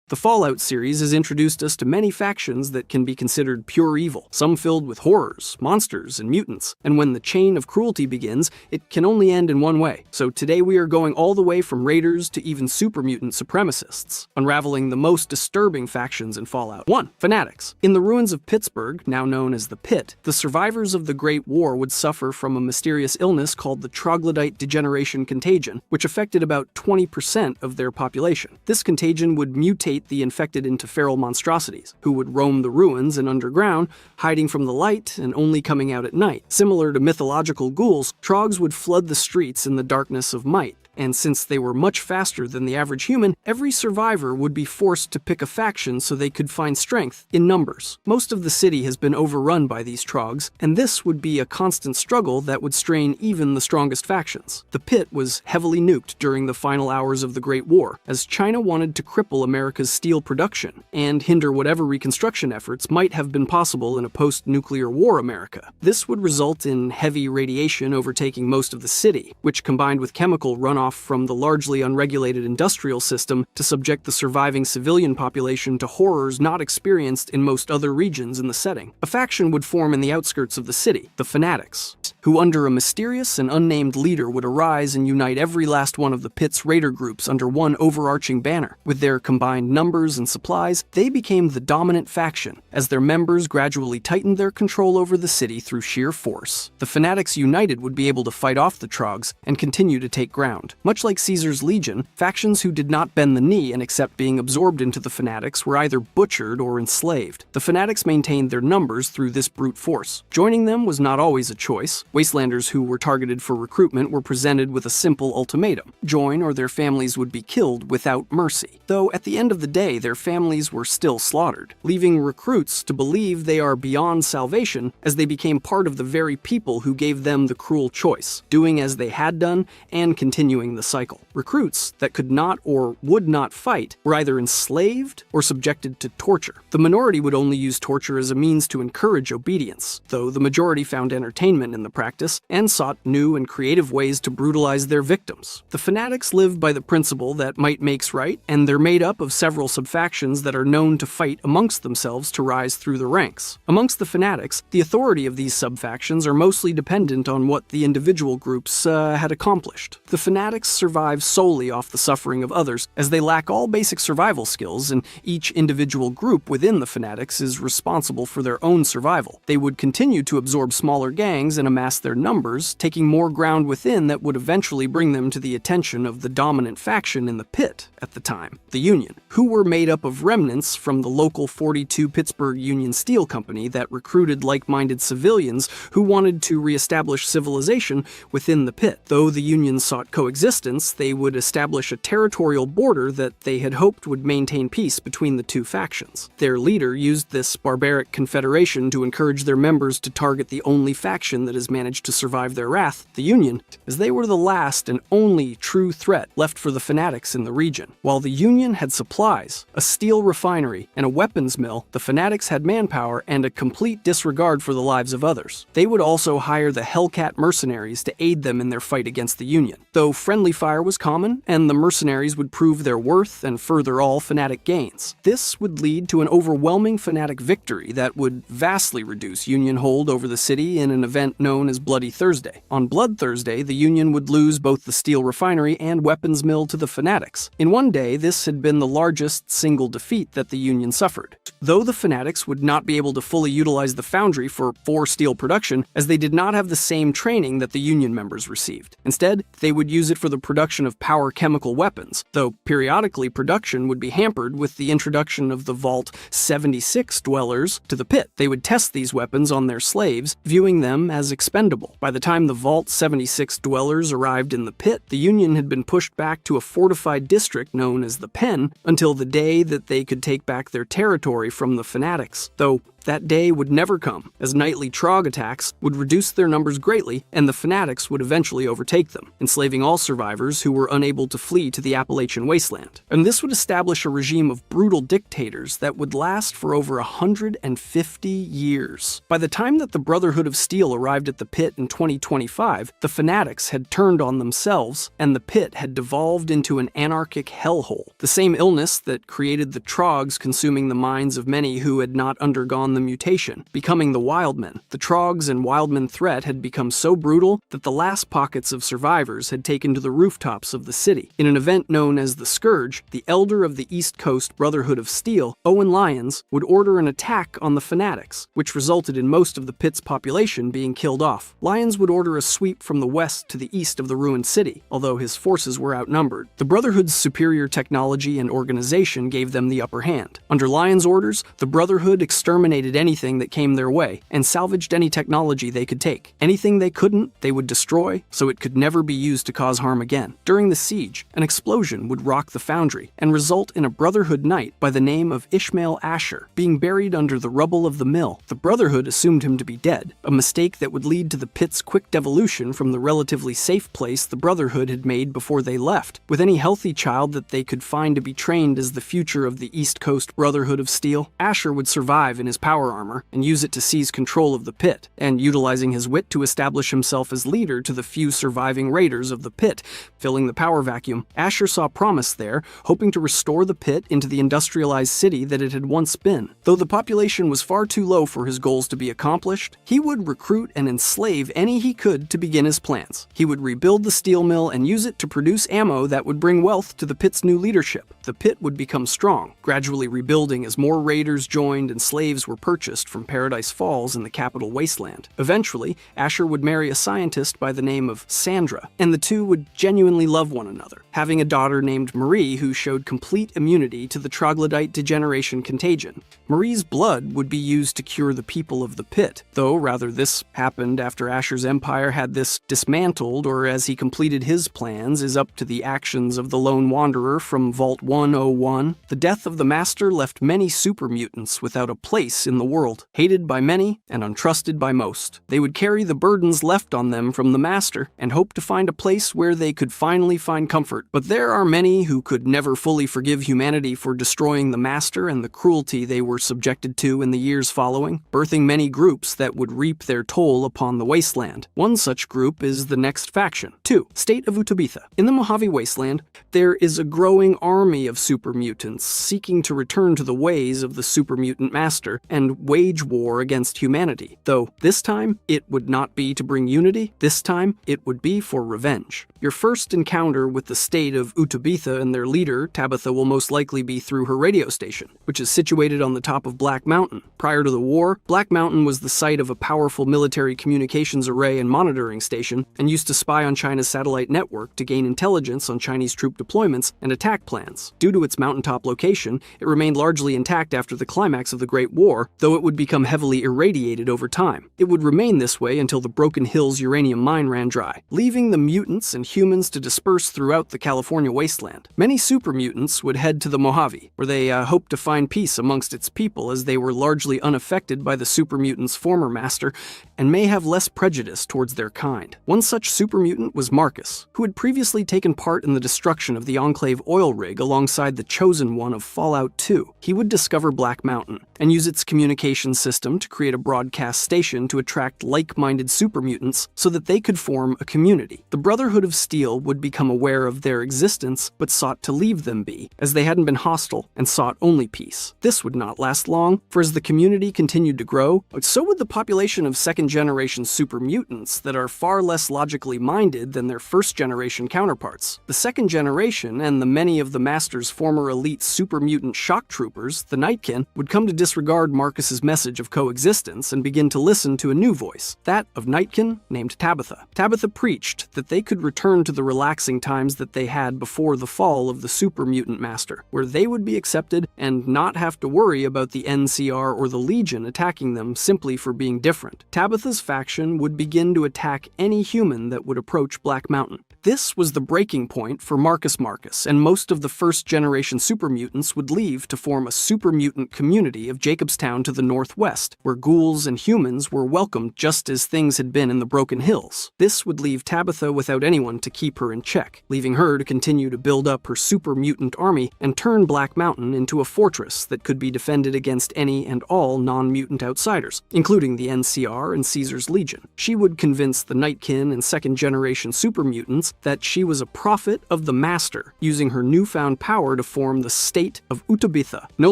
The Fallout series has introduced us to many factions that can be considered pure evil, some filled with horrors, monsters, and mutants. And when the chain of cruelty begins, it can only end in one way. So today we are going all the way from raiders to even super mutant supremacists, unraveling the most disturbing factions in Fallout. 1. Fanatics. In the ruins of Pittsburgh, now known as the Pit, the survivors of the Great War would suffer from a mysterious illness called the troglodyte degeneration contagion, which affected about 20% of their population. This contagion would mutate mutate the infected into feral monstrosities, who would roam the ruins and underground, hiding from the light and only coming out at night. Similar to mythological ghouls, Trogs would flood the streets in the darkness of might. And since they were much faster than the average human, every survivor would be forced to pick a faction so they could find strength in numbers. Most of the city has been overrun by these Trogs, and this would be a constant struggle that would strain even the strongest factions. The Pit was heavily nuked during the final hours of the Great War, as China wanted to cripple America's steel production and hinder whatever reconstruction efforts might have been possible in a post-nuclear war America. This would result in heavy radiation overtaking most of the city, which combined with chemical runoff from the largely unregulated industrial system to subject the surviving civilian population to horrors not experienced in most other regions in the setting. A faction would form in the outskirts of the city, the Fanatics, who under a mysterious and unnamed leader would arise and unite every last one of the Pit's raider groups under one overarching banner. With their combined numbers and supplies, they became the dominant faction, as their members gradually tightened their control over the city through sheer force. The Fanatics united would be able to fight off the Trogs and continue to take ground. Much like Caesar's legion, factions who did not bend the knee and accept being absorbed into the Fanatics were either butchered or enslaved. The Fanatics maintained their numbers through this brute force. Joining them was not always a choice. Wastelanders who were targeted for recruitment were presented with a simple ultimatum: join or their families would be killed without mercy. Though at the end of the day, their families were still slaughtered, leaving recruits to believe they are beyond salvation as they became part of the very people who gave them the cruel choice, doing as they had done and continuing the cycle. Recruits that could not or would not fight were either enslaved or subjected to torture. The minority would only use torture as a means to encourage obedience, though the majority found entertainment in the practice and sought new and creative ways to brutalize their victims. The Fanatics live by the principle that might makes right, and they're made up of several subfactions that are known to fight amongst themselves to rise through the ranks. Amongst the Fanatics, the authority of these subfactions are mostly dependent on what the individual groups had accomplished. The Fanatics survive solely off the suffering of others, as they lack all basic survival skills, and each individual group within the Fanatics is responsible for their own survival. They would continue to absorb smaller gangs and amass their numbers, taking more ground within that would eventually bring them to the attention of the dominant faction in the Pit at the time, the Union, who were made up of remnants from the local 42 Pittsburgh Union Steel Company that recruited like-minded civilians who wanted to reestablish civilization within the Pit. Though the Union sought coexistence, they would establish a territorial border that they had hoped would maintain peace between the two factions. Their leader used this barbaric confederation to encourage their members to target the only faction that has managed to survive their wrath, the Union, as they were the last and only true threat left for the Fanatics in the region. While the Union had supplies, a steel refinery, and a weapons mill, the Fanatics had manpower and a complete disregard for the lives of others. They would also hire the Hellcat mercenaries to aid them in their fight against the Union. Though friendly fire was common, and the mercenaries would prove their worth and further all Fanatic gains. This would lead to an overwhelming Fanatic victory that would vastly reduce Union hold over the city in an event known as Bloody Thursday. On Blood Thursday, the Union would lose both the steel refinery and weapons mill to the Fanatics. In one day, this had been the largest single defeat that the Union suffered. Though the Fanatics would not be able to fully utilize the foundry for steel production, as they did not have the same training that the Union members received. Instead, they would use it for the production of power chemical weapons, though periodically production would be hampered with the introduction of the Vault 76 dwellers to the Pit. They would test these weapons on their slaves, viewing them as expendable. By the time the Vault 76 dwellers arrived in the Pit, the Union had been pushed back to a fortified district known as the Pen until the day that they could take back their territory from the Fanatics, though that day would never come, as nightly Trog attacks would reduce their numbers greatly, and the Fanatics would eventually overtake them, enslaving all survivors who were unable to flee to the Appalachian wasteland. And this would establish a regime of brutal dictators that would last for over 150 years. By the time that the Brotherhood of Steel arrived at the Pit in 2025, the Fanatics had turned on themselves, and the Pit had devolved into an anarchic hellhole. The same illness that created the Trogs consuming the minds of many who had not undergone the mutation, becoming the Wildmen. The Trogs and Wildman threat had become so brutal that the last pockets of survivors had taken to the rooftops of the city. In an event known as the Scourge, the elder of the East Coast Brotherhood of Steel, Owen Lyons, would order an attack on the Fanatics, which resulted in most of the pit's population being killed off. Lyons would order a sweep from the west to the east of the ruined city, although his forces were outnumbered. The Brotherhood's superior technology and organization gave them the upper hand. Under Lyons' orders, the Brotherhood exterminated anything that came their way and salvaged any technology they could take. Anything they couldn't, they would destroy, so it could never be used to cause harm again. During the siege, an explosion would rock the foundry and result in a Brotherhood knight by the name of Ishmael Asher being buried under the rubble of the mill. The Brotherhood assumed him to be dead, a mistake that would lead to the pit's quick devolution from the relatively safe place the Brotherhood had made before they left. With any healthy child that they could find to be trained as the future of the East Coast Brotherhood of Steel, Asher would survive in his power armor and use it to seize control of the pit, and utilizing his wit to establish himself as leader to the few surviving raiders of the pit, filling the power vacuum. Asher saw promise there, hoping to restore the pit into the industrialized city that it had once been. Though the population was far too low for his goals to be accomplished, he would recruit and enslave any he could to begin his plans. He would rebuild the steel mill and use it to produce ammo that would bring wealth to the pit's new leadership. The pit would become strong, gradually rebuilding as more raiders joined and slaves were purchased from Paradise Falls in the capital wasteland. Eventually, Asher would marry a scientist by the name of Sandra, and the two would genuinely love one another, having a daughter named Marie who showed complete immunity to the troglodyte degeneration contagion. Marie's blood would be used to cure the people of the pit, though rather this happened after Asher's empire had this dismantled, or as he completed his plans is up to the actions of the lone wanderer from Vault 101. The death of the Master left many super mutants without a place in the world, hated by many and untrusted by most. They would carry the burdens left on them from the Master and hope to find a place where they could finally find comfort. But there are many who could never fully forgive humanity for destroying the Master and the cruelty they were subjected to in the years following, birthing many groups that would reap their toll upon the wasteland. One such group is the next faction. 2. State of Utubitha. In the Mojave Wasteland, there is a growing army of super mutants seeking to return to the ways of the super mutant master and wage war against humanity. Though this time, it would not be to bring unity. This time, it would be for revenge. Your first encounter with the state of Utubitha and their leader, Tabitha, will most likely be through her radio station, which is situated on the top of Black Mountain. Prior to the war, Black Mountain was the site of a powerful military communications array and monitoring station, and used to spy on China's satellite network to gain intelligence on Chinese troop deployments and attack plans. Due to its mountaintop location, it remained largely intact after the climax of the Great War, though it would become heavily irradiated over time. It would remain this way until the Broken Hills uranium mine ran dry, leaving the mutants and humans to disperse throughout the California wasteland. Many super mutants would head to the Mojave, where they hoped to find peace amongst its people, as they were largely unaffected by the super mutant's former master and may have less prejudice towards their kind. One such super mutant was Marcus, who had previously taken part in the destruction of the Enclave oil rig alongside the Chosen One of Fallout 2. He would discover Black Mountain and use its communication system to create a broadcast station to attract like-minded super mutants so that they could form a community. The Brotherhood of Steel would become aware of their existence but sought to leave them be, as they hadn't been hostile and sought only peace. This would not last long, for as the community continued to grow, so would the population of second-generation super mutants that are far less logically minded than their first-generation counterparts. The second generation and the many of the Master's former elite super mutant shock troopers, the Nightkin, would come to disregard Marcus's message of coexistence and begin to listen to a new voice, that of Nightkin named Tabitha. Tabitha preached that they could return to the relaxing times that they had before the fall of the super mutant master, where they would be accepted and not have to worry about the NCR or the Legion attacking them simply for being different. Tabitha's faction would begin to attack any human that would approach Black Mountain. This was the breaking point for Marcus, and most of the first-generation super mutants would leave to form a super mutant community of Jacobstown to the northwest, where ghouls and humans were welcomed just as things had been in the Broken Hills. This would leave Tabitha without anyone to keep her in check, leaving her to continue to build up her super mutant army and turn Black Mountain into a fortress that could be defended against any and all non-mutant outsiders, including the NCR and Caesar's Legion. She would convince the Nightkin and second-generation super mutants that she was a prophet of the Master, using her newfound power to form the state of Utubitha. No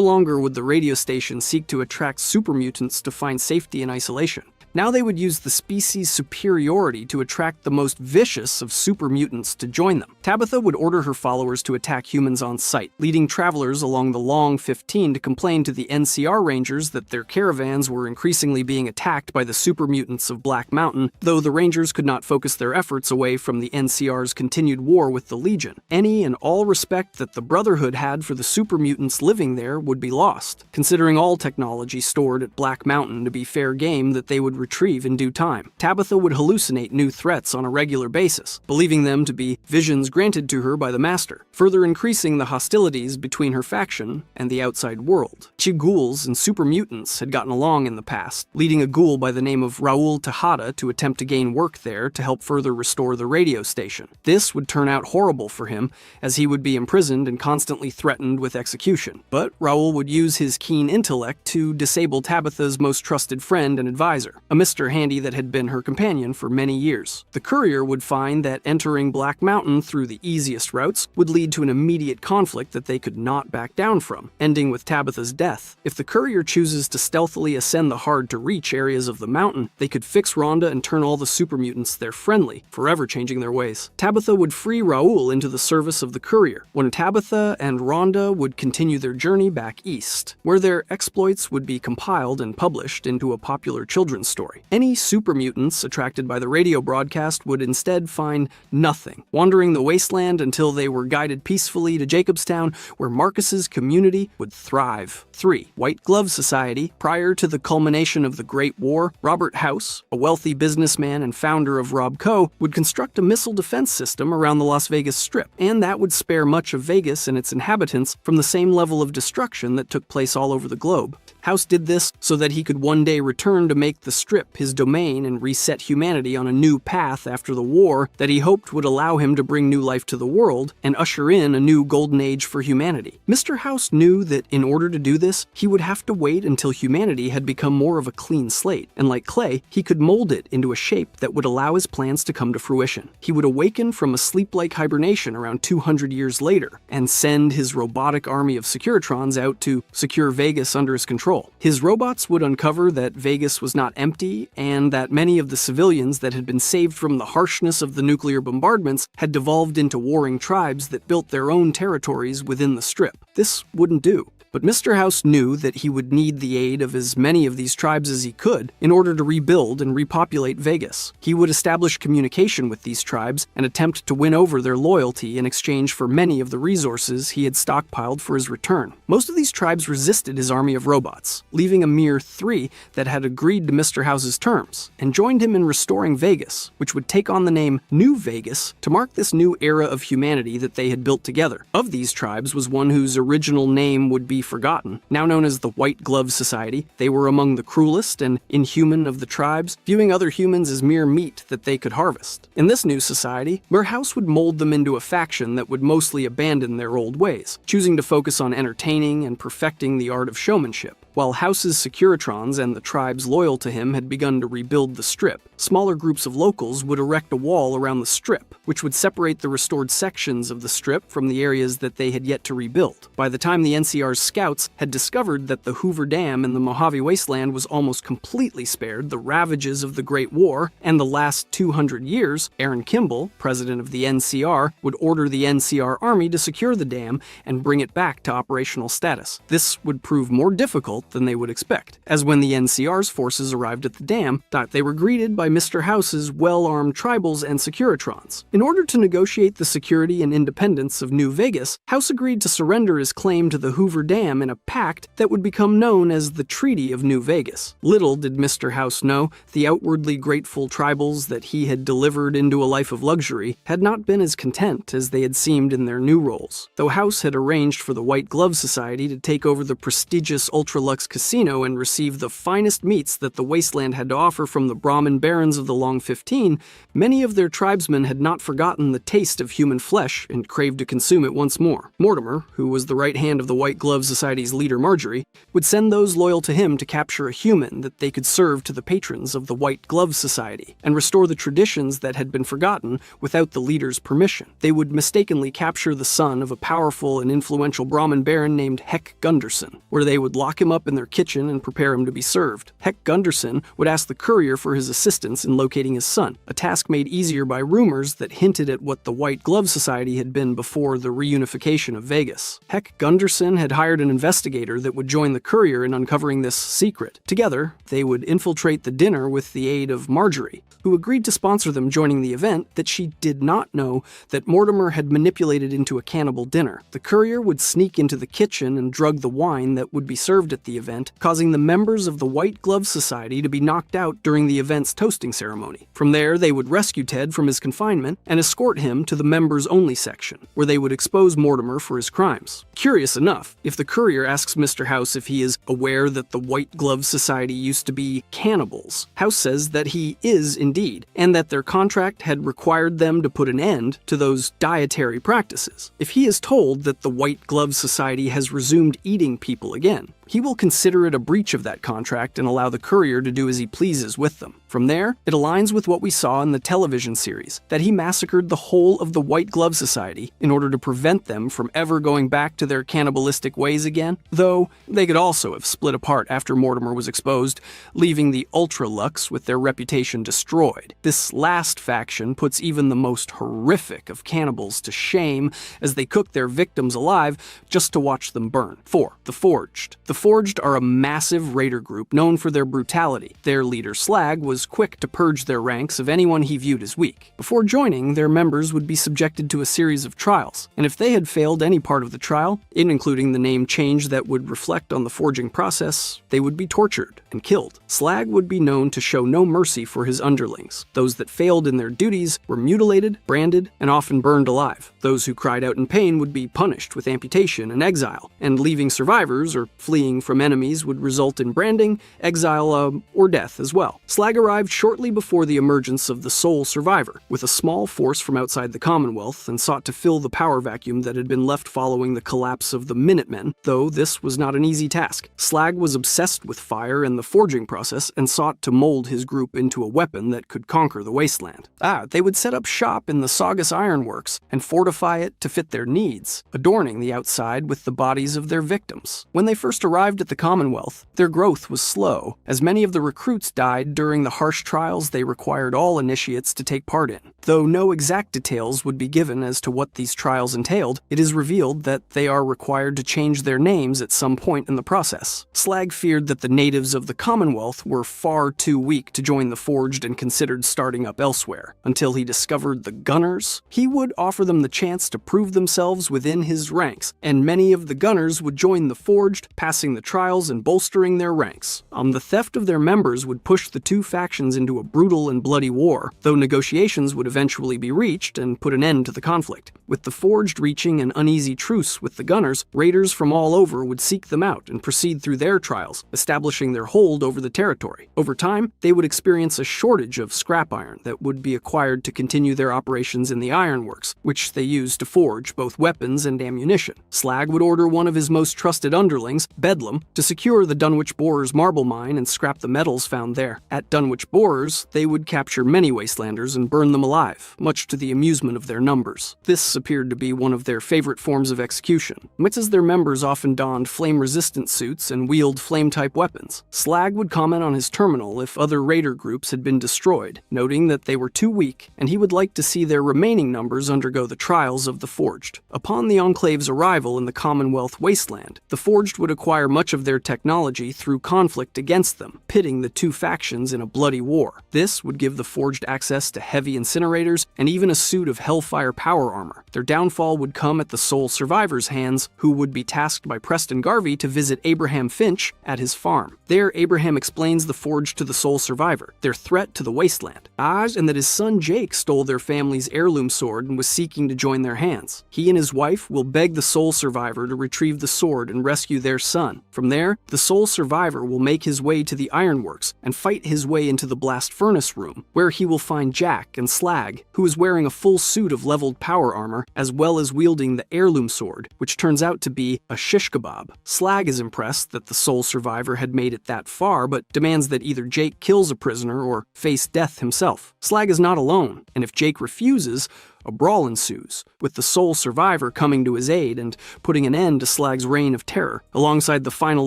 longer would the radio station seek to attract super mutants to find safety in isolation. Now they would use the species' superiority to attract the most vicious of super mutants to join them. Tabitha would order her followers to attack humans on sight, leading travelers along the Long 15 to complain to the NCR Rangers that their caravans were increasingly being attacked by the super mutants of Black Mountain, though the Rangers could not focus their efforts away from the NCR's continued war with the Legion. Any and all respect that the Brotherhood had for the super mutants living there would be lost, considering all technology stored at Black Mountain to be fair game that they would retrieve in due time. Tabitha would hallucinate new threats on a regular basis, believing them to be visions granted to her by the Master, further increasing the hostilities between her faction and the outside world. Ghouls and super mutants had gotten along in the past, leading a ghoul by the name of Raul Tejada to attempt to gain work there to help further restore the radio station. This would turn out horrible for him, as he would be imprisoned and constantly threatened with execution. But Raul would use his keen intellect to disable Tabitha's most trusted friend and advisor, a Mr. Handy that had been her companion for many years. The courier would find that entering Black Mountain through the easiest routes would lead to an immediate conflict that they could not back down from, ending with Tabitha's death. If the courier chooses to stealthily ascend the hard-to-reach areas of the mountain, they could fix Rhonda and turn all the super mutants their friendly, forever changing their ways. Tabitha would free Raul into the service of the courier, when Tabitha and Rhonda would continue their journey back east, where their exploits would be compiled and published into a popular children's story. Any super mutants attracted by the radio broadcast would instead find nothing, wandering the wasteland until they were guided peacefully to Jacobstown, where Marcus's community would thrive. 3. White Glove Society. Prior to the culmination of the Great War, Robert House, a wealthy businessman and founder of Robco, would construct a missile defense system around the Las Vegas Strip, and that would spare much of Vegas and its inhabitants from the same level of destruction that took place all over the globe. House did this so that he could one day return to make the Strip his domain and reset humanity on a new path after the war that he hoped would allow him to bring new life to the world and usher in a new golden age for humanity. Mr. House knew that in order to do this, he would have to wait until humanity had become more of a clean slate, and like clay, he could mold it into a shape that would allow his plans to come to fruition. He would awaken from a sleep-like hibernation around 200 years later and send his robotic army of Securitrons out to secure Vegas under his control. His robots would uncover that Vegas was not empty and that many of the civilians that had been saved from the harshness of the nuclear bombardments had devolved into warring tribes that built their own territories within the Strip. This wouldn't do. But Mr. House knew that he would need the aid of as many of these tribes as he could in order to rebuild and repopulate Vegas. He would establish communication with these tribes and attempt to win over their loyalty in exchange for many of the resources he had stockpiled for his return. Most of these tribes resisted his army of robots, leaving a mere 3 that had agreed to Mr. House's terms, and joined him in restoring Vegas, which would take on the name New Vegas to mark this new era of humanity that they had built together. Of these tribes was one whose original name would be forgotten. Now known as the White Glove Society, they were among the cruelest and inhuman of the tribes, viewing other humans as mere meat that they could harvest. In this new society, where House would mold them into a faction that would mostly abandon their old ways, choosing to focus on entertaining and perfecting the art of showmanship. While House's Securitrons and the tribes loyal to him had begun to rebuild the Strip, smaller groups of locals would erect a wall around the Strip, which would separate the restored sections of the Strip from the areas that they had yet to rebuild. By the time the NCR's scouts had discovered that the Hoover Dam in the Mojave Wasteland was almost completely spared the ravages of the Great War and the last 200 years, Aaron Kimball, president of the NCR, would order the NCR Army to secure the dam and bring it back to operational status. This would prove more difficult than they would expect, as when the NCR's forces arrived at the dam, they were greeted by Mr. House's well-armed tribals and Securitrons. In order to negotiate the security and independence of New Vegas, House agreed to surrender his claim to the Hoover Dam in a pact that would become known as the Treaty of New Vegas. Little did Mr. House know, the outwardly grateful tribals that he had delivered into a life of luxury had not been as content as they had seemed in their new roles. Though House had arranged for the White Glove Society to take over the prestigious Ultralux Casino and receive the finest meats that the wasteland had to offer from the Brahmin barons of the Long 15, many of their tribesmen had not forgotten the taste of human flesh and craved to consume it once more. Mortimer, who was the right hand of the White Glove Society's leader Marjorie, would send those loyal to him to capture a human that they could serve to the patrons of the White Glove Society and restore the traditions that had been forgotten without the leader's permission. They would mistakenly capture the son of a powerful and influential Brahmin baron named Heck Gunderson, where they would lock him up up in their kitchen and prepare him to be served. Heck Gunderson would ask the courier for his assistance in locating his son, a task made easier by rumors that hinted at what the White Glove Society had been before the reunification of Vegas. Heck Gunderson had hired an investigator that would join the courier in uncovering this secret. Together, they would infiltrate the dinner with the aid of Marjorie, who agreed to sponsor them joining the event that she did not know that Mortimer had manipulated into a cannibal dinner. The courier would sneak into the kitchen and drug the wine that would be served at the event, causing the members of the White Glove Society to be knocked out during the event's toasting ceremony. From there, they would rescue Ted from his confinement and escort him to the members-only section, where they would expose Mortimer for his crimes. Curious enough, if the courier asks Mr. House if he is aware that the White Glove Society used to be cannibals, House says that he is indeed, and that their contract had required them to put an end to those dietary practices. If he is told that the White Glove Society has resumed eating people again, he will consider it a breach of that contract and allow the courier to do as he pleases with them. From there, it aligns with what we saw in the television series, that he massacred the whole of the White Glove Society in order to prevent them from ever going back to their cannibalistic ways again, though they could also have split apart after Mortimer was exposed, leaving the Ultra-Lux with their reputation destroyed. This last faction puts even the most horrific of cannibals to shame as they cook their victims alive just to watch them burn. 4. The Forged. The Forged are a massive raider group known for their brutality. Their leader Slag was quick to purge their ranks of anyone he viewed as weak. Before joining, their members would be subjected to a series of trials, and if they had failed any part of the trial, including the name change that would reflect on the forging process, they would be tortured and killed. Slag would be known to show no mercy for his underlings. Those that failed in their duties were mutilated, branded, and often burned alive. Those who cried out in pain would be punished with amputation and exile, and leaving survivors or fleeing from enemies would result in branding, exile, or death as well. Slag arrived shortly before the emergence of the sole survivor, with a small force from outside the Commonwealth, and sought to fill the power vacuum that had been left following the collapse of the Minutemen, though this was not an easy task. Slag was obsessed with fire and the forging process, and sought to mold his group into a weapon that could conquer the wasteland. They would set up shop in the Saugus Ironworks and fortify it to fit their needs, adorning the outside with the bodies of their victims. When they first arrived at the Commonwealth, their growth was slow, as many of the recruits died during the harsh trials they required all initiates to take part in. Though no exact details would be given as to what these trials entailed, it is revealed that they are required to change their names at some point in the process. Slag feared that the natives of the Commonwealth were far too weak to join the Forged and considered starting up elsewhere. Until he discovered the Gunners, he would offer them the chance to prove themselves within his ranks, and many of the Gunners would join the Forged, passing the trials and bolstering their ranks. The theft of their members would push the two factions into a brutal and bloody war, though negotiations would eventually be reached and put an end to the conflict. With the Forged reaching an uneasy truce with the Gunners, raiders from all over would seek them out and proceed through their trials, establishing their hold over the territory. Over time, they would experience a shortage of scrap iron that would be acquired to continue their operations in the ironworks, which they used to forge both weapons and ammunition. Slag would order one of his most trusted underlings, Bedlam, to secure the Dunwich Borers marble mine and scrap the metals found there. At Dunwich Borers, they would capture many Wastelanders and burn them alive, much to the amusement of their numbers. This appeared to be one of their favorite forms of execution, much as their members often donned flame-resistant suits and wielded flame-type weapons. Slag would comment on his terminal if other raider groups had been destroyed, noting that they were too weak, and he would like to see their remaining numbers undergo the trials of the Forged. Upon the Enclave's arrival in the Commonwealth wasteland, the Forged would acquire much of their technology through conflict against them, pitting the two factions in a bloody war. This would give the Forged access to heavy incinerators and even a suit of Hellfire power armor. Their downfall would come at the sole survivor's hands, who would be tasked by Preston Garvey to visit Abraham Finch at his farm. There, Abraham explains the Forged to the sole survivor, their threat to the wasteland, and that his son Jake stole their family's heirloom sword and was seeking to join their hands. He and his wife will beg the sole survivor to retrieve the sword and rescue their son. From there, the sole survivor will make his way to the ironworks and fight his way into the blast furnace room, where he will find Jack and Slag, who is wearing a full suit of leveled power armor, as well as wielding the heirloom sword, which turns out to be a shish kebab. Slag is impressed that the sole survivor had made it that far, but demands that either Jake kills a prisoner or face death himself. Slag is not alone, and if Jake refuses, A brawl ensues, with the sole survivor coming to his aid and putting an end to Slag's reign of terror, alongside the final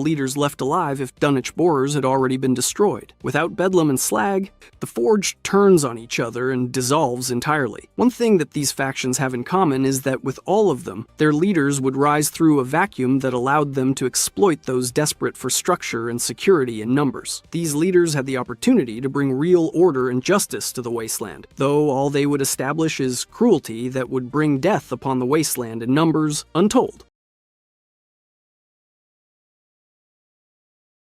leaders left alive if Dunwich Borers had already been destroyed. Without Bedlam and Slag, the Forge turns on each other and dissolves entirely. One thing that these factions have in common is that with all of them, their leaders would rise through a vacuum that allowed them to exploit those desperate for structure and security in numbers. These leaders had the opportunity to bring real order and justice to the wasteland, though all they would establish is cruelty that would bring death upon the wasteland in numbers untold.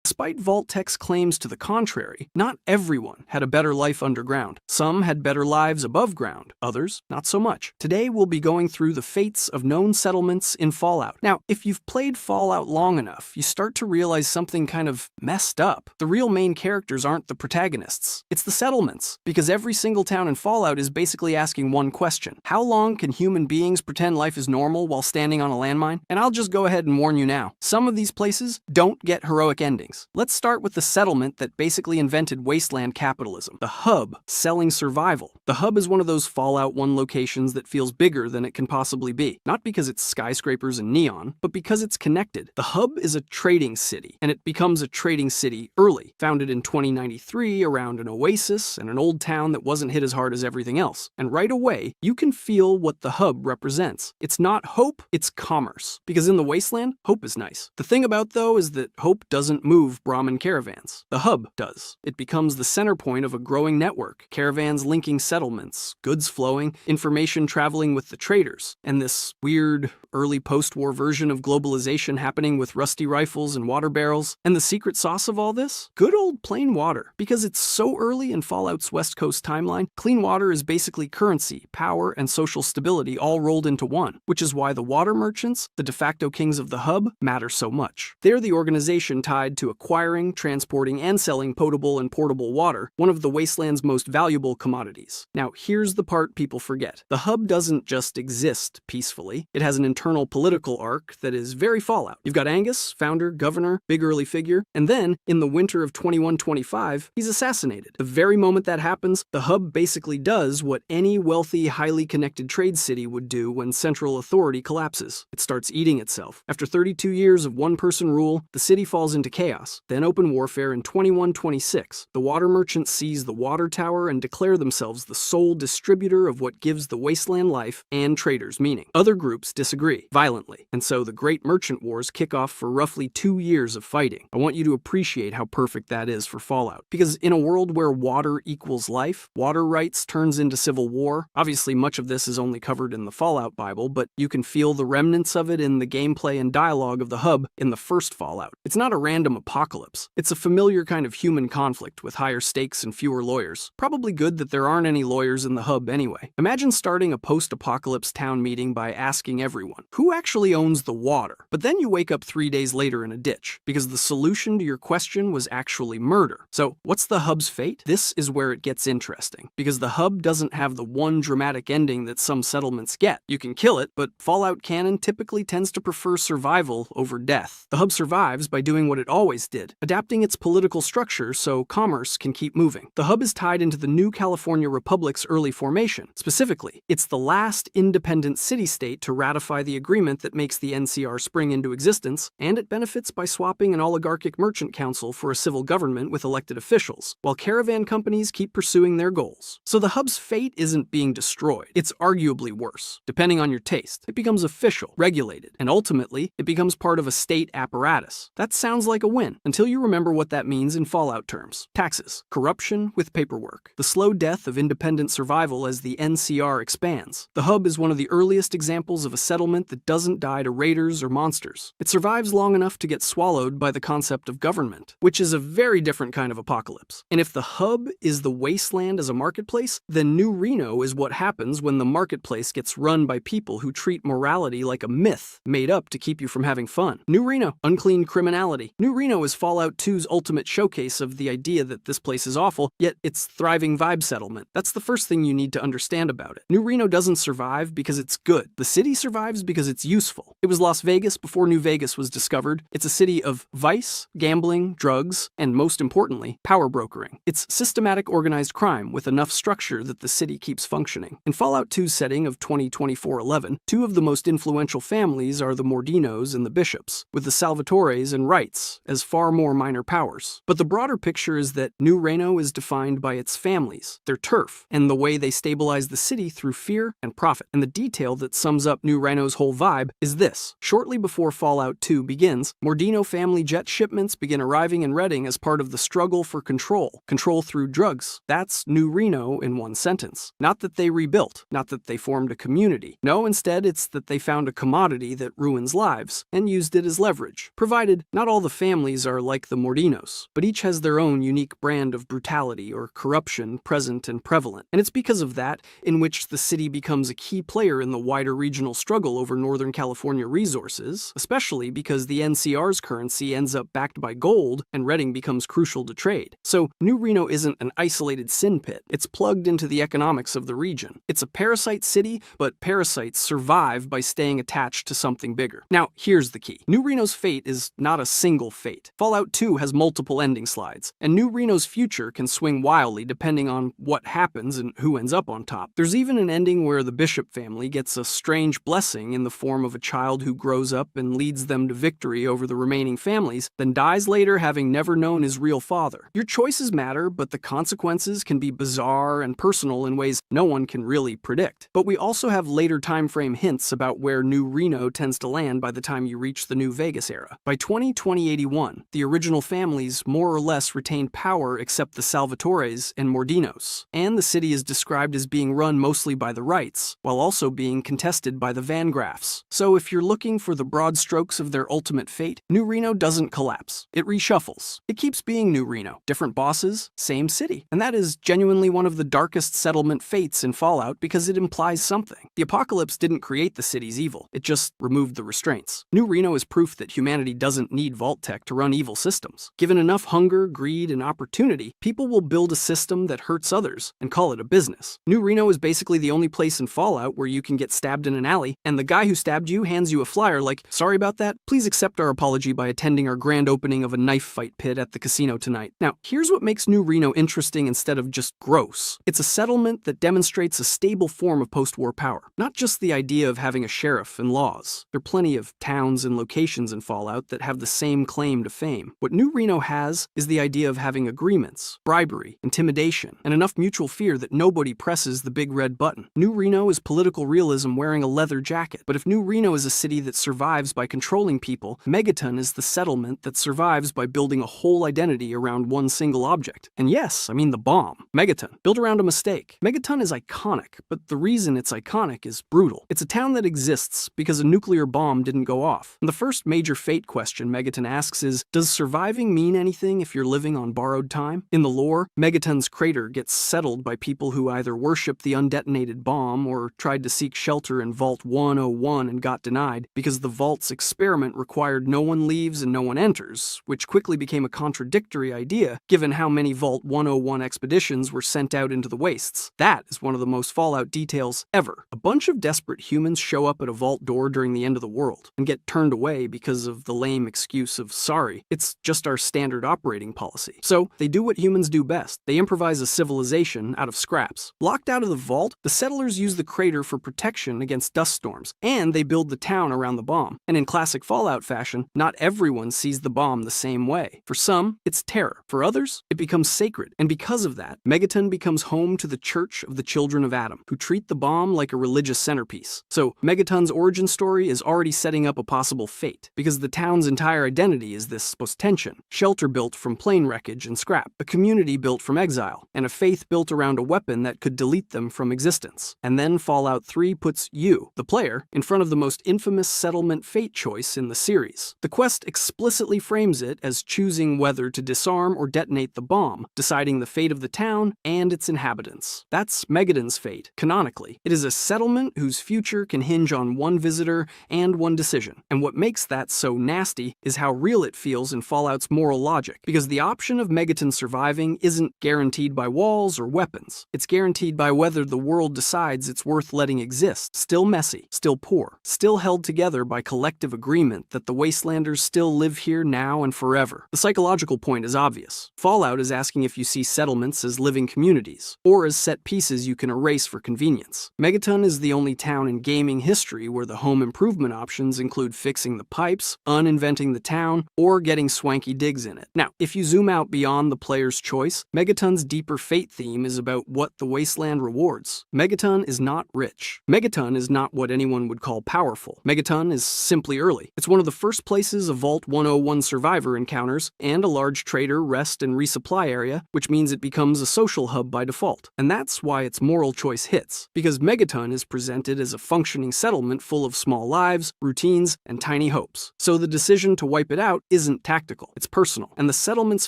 Despite Vault-Tec's claims to the contrary, not everyone had a better life underground. Some had better lives above ground, others not so much. Today we'll be going through the fates of known settlements in Fallout. Now, if you've played Fallout long enough, you start to realize something kind of messed up. The real main characters aren't the protagonists, it's the settlements, because every single town in Fallout is basically asking one question. How long can human beings pretend life is normal while standing on a landmine? And I'll just go ahead and warn you now, some of these places don't get heroic endings. Let's start with the settlement that basically invented wasteland capitalism, the Hub, selling survival. The Hub is one of those Fallout 1 locations that feels bigger than it can possibly be, not because it's skyscrapers and neon, but because it's connected. The Hub is a trading city, and it becomes a trading city early, founded in 2093 around an oasis and an old town that wasn't hit as hard as everything else. And right away, you can feel what the Hub represents. It's not hope, it's commerce. Because in the wasteland, hope is nice. The thing about, though, is that hope doesn't move Brahmin caravans. The Hub does. It becomes the center point of a growing network, caravans linking settlements, goods flowing, information traveling with the traders, and this weird early post-war version of globalization happening with rusty rifles and water barrels. And the secret sauce of all this? Good old plain water. Because it's so early in Fallout's West Coast timeline, clean water is basically currency, power, and social stability all rolled into one, which is why the water merchants, the de facto kings of the Hub, matter so much. They're the organization tied to acquiring, transporting, and selling potable and portable water, one of the wasteland's most valuable commodities. Now, here's the part people forget. The Hub doesn't just exist peacefully. It has an internal political arc that is very Fallout. You've got Angus, founder, governor, big early figure, and then, in the winter of 2125, he's assassinated. The very moment that happens, the Hub basically does what any wealthy, highly connected trade city would do when central authority collapses. It starts eating itself. After 32 years of one-person rule, the city falls into chaos. Then open warfare in 2126. The water merchants seize the water tower and declare themselves the sole distributor of what gives the wasteland life and traders meaning. Other groups disagree, violently, and so the Great Merchant Wars kick off for roughly 2 years of fighting. I want you to appreciate how perfect that is for Fallout, because in a world where water equals life, water rights turns into civil war. Obviously, much of this is only covered in the Fallout Bible, but you can feel the remnants of it in the gameplay and dialogue of the Hub in the first Fallout. It's not a random apocalypse. It's a familiar kind of human conflict with higher stakes and fewer lawyers. Probably good that there aren't any lawyers in the Hub anyway. Imagine starting a post-apocalypse town meeting by asking everyone, who actually owns the water? But then you wake up 3 days later in a ditch, because the solution to your question was actually murder. So what's the Hub's fate? This is where it gets interesting, because the Hub doesn't have the one dramatic ending that some settlements get. You can kill it, but Fallout canon typically tends to prefer survival over death. The Hub survives by doing what it always did, adapting its political structure so commerce can keep moving. The Hub is tied into the New California Republic's early formation. Specifically, it's the last independent city-state to ratify the agreement that makes the NCR spring into existence, and it benefits by swapping an oligarchic merchant council for a civil government with elected officials, while caravan companies keep pursuing their goals. So the Hub's fate isn't being destroyed. It's arguably worse. Depending on your taste, it becomes official, regulated, and ultimately, it becomes part of a state apparatus. That sounds like a win, until you remember what that means in Fallout terms. Taxes, corruption with paperwork, the slow death of independent survival as the NCR expands. The Hub is one of the earliest examples of a settlement that doesn't die to raiders or monsters. It survives long enough to get swallowed by the concept of government, which is a very different kind of apocalypse. And if the Hub is the wasteland as a marketplace, then New Reno is what happens when the marketplace gets run by people who treat morality like a myth made up to keep you from having fun. New Reno, unclean criminality. New Reno is Fallout 2's ultimate showcase of the idea that this place is awful, yet it's thriving vibe settlement. That's the first thing you need to understand about it. New Reno doesn't survive because it's good. The city survives because it's useful. It was Las Vegas before New Vegas was discovered. It's a city of vice, gambling, drugs, and most importantly, power brokering. It's systematic organized crime with enough structure that the city keeps functioning. In Fallout 2's setting of 2024-11, two of the most influential families are the Mordinos and the Bishops, with the Salvatores and Wrights as far more minor powers. But the broader picture is that New Reno is defined by its families, their turf, and the way they stabilize the city through fear and profit. And the detail that sums up New Reno's whole vibe is this. Shortly before Fallout 2 begins, Mordino family jet shipments begin arriving in Redding as part of the struggle for control. Control through drugs. That's New Reno in one sentence. Not that they rebuilt, not that they formed a community. No, instead it's that they found a commodity that ruins lives and used it as leverage. Provided not all the families are like the Mordinos, but each has their own unique brand of brutality or corruption present and prevalent. And it's because of that in which the city becomes a key player in the wider regional struggle over Northern California resources, especially because the NCR's currency ends up backed by gold and Redding becomes crucial to trade. So New Reno isn't an isolated sin pit. It's plugged into the economics of the region. It's a parasite city, but parasites survive by staying attached to something bigger. Now, here's the key. New Reno's fate is not a single fate. Fallout 2 has multiple ending slides, and New Reno's future can swing wildly depending on what happens and who ends up on top. There's even an ending where the Bishop family gets a strange blessing in the form of a child who grows up and leads them to victory over the remaining families, then dies later having never known his real father. Your choices matter, but the consequences can be bizarre and personal in ways no one can really predict. But we also have later timeframe hints about where New Reno tends to land by the time you reach the New Vegas era. By 2081, the original families more or less retained power except the Salvatores and Mordinos, and the city is described as being run mostly by the Wrights, while also being contested by the Van Graffs. So if you're looking for the broad strokes of their ultimate fate, New Reno doesn't collapse. It reshuffles. It keeps being New Reno. Different bosses, same city. And that is genuinely one of the darkest settlement fates in Fallout because it implies something. The apocalypse didn't create the city's evil. It just removed the restraints. New Reno is proof that humanity doesn't need vault tech to run evil systems. Given enough hunger, greed, and opportunity, people will build a system that hurts others and call it a business. New Reno is basically the only place in Fallout where you can get stabbed in an alley, and the guy who stabbed you hands you a flyer like, "Sorry about that, please accept our apology by attending our grand opening of a knife fight pit at the casino tonight." Now, here's what makes New Reno interesting instead of just gross. It's a settlement that demonstrates a stable form of post-war power, not just the idea of having a sheriff and laws. There are plenty of towns and locations in Fallout that have the same claim to fame. What New Reno has is the idea of having agreements, bribery, intimidation, and enough mutual fear that nobody presses the big red button. New Reno is political realism wearing a leather jacket, but if New Reno is a city that survives by controlling people, Megaton is the settlement that survives by building a whole identity around one single object. And yes, I mean the bomb. Megaton, built around a mistake. Megaton is iconic, but the reason it's iconic is brutal. It's a town that exists because a nuclear bomb didn't go off. And the first major fate question Megaton asks is, does surviving mean anything if you're living on borrowed time? In the lore, Megaton's crater gets settled by people who either worship the undetonated bomb or tried to seek shelter in Vault 101 and got denied because the Vault's experiment required no one leaves and no one enters, which quickly became a contradictory idea given how many Vault 101 expeditions were sent out into the wastes. That is one of the most Fallout details ever. A bunch of desperate humans show up at a vault door during the end of the world and get turned away because of the lame excuse of, "Sorry, it's just our standard operating policy." So they do what humans do best. They improvise a civilization out of scraps. Locked out of the vault, the settlers use the crater for protection against dust storms, and they build the town around the bomb. And in classic Fallout fashion, not everyone sees the bomb the same way. For some, it's terror. For others, it becomes sacred. And because of that, Megaton becomes home to the Church of the Children of Adam, who treat the bomb like a religious centerpiece. So Megaton's origin story is already setting up a possible fate, because the town's entire identity is this post-tension, shelter built from plane wreckage and scrap, a community built from exile, and a faith built around a weapon that could delete them from existence. And then Fallout 3 puts you, the player, in front of the most infamous settlement fate choice in the series. The quest explicitly frames it as choosing whether to disarm or detonate the bomb, deciding the fate of the town and its inhabitants. That's Megaton's fate, canonically. It is a settlement whose future can hinge on one visitor and one decision. And what makes that so nasty is how real it feels fails in Fallout's moral logic, because the option of Megaton surviving isn't guaranteed by walls or weapons. It's guaranteed by whether the world decides it's worth letting exist, still messy, still poor, still held together by collective agreement that the Wastelanders still live here now and forever. The psychological point is obvious. Fallout is asking if you see settlements as living communities, or as set pieces you can erase for convenience. Megaton is the only town in gaming history where the home improvement options include fixing the pipes, uninventing the town, or getting swanky digs in it. Now, if you zoom out beyond the player's choice, Megaton's deeper fate theme is about what the Wasteland rewards. Megaton is not rich. Megaton is not what anyone would call powerful. Megaton is simply early. It's one of the first places a Vault 101 survivor encounters, and a large trader, rest, and resupply area, which means it becomes a social hub by default. And that's why its moral choice hits, because Megaton is presented as a functioning settlement full of small lives, routines, and tiny hopes. So the decision to wipe it out isn't tactical, it's personal, and the settlement's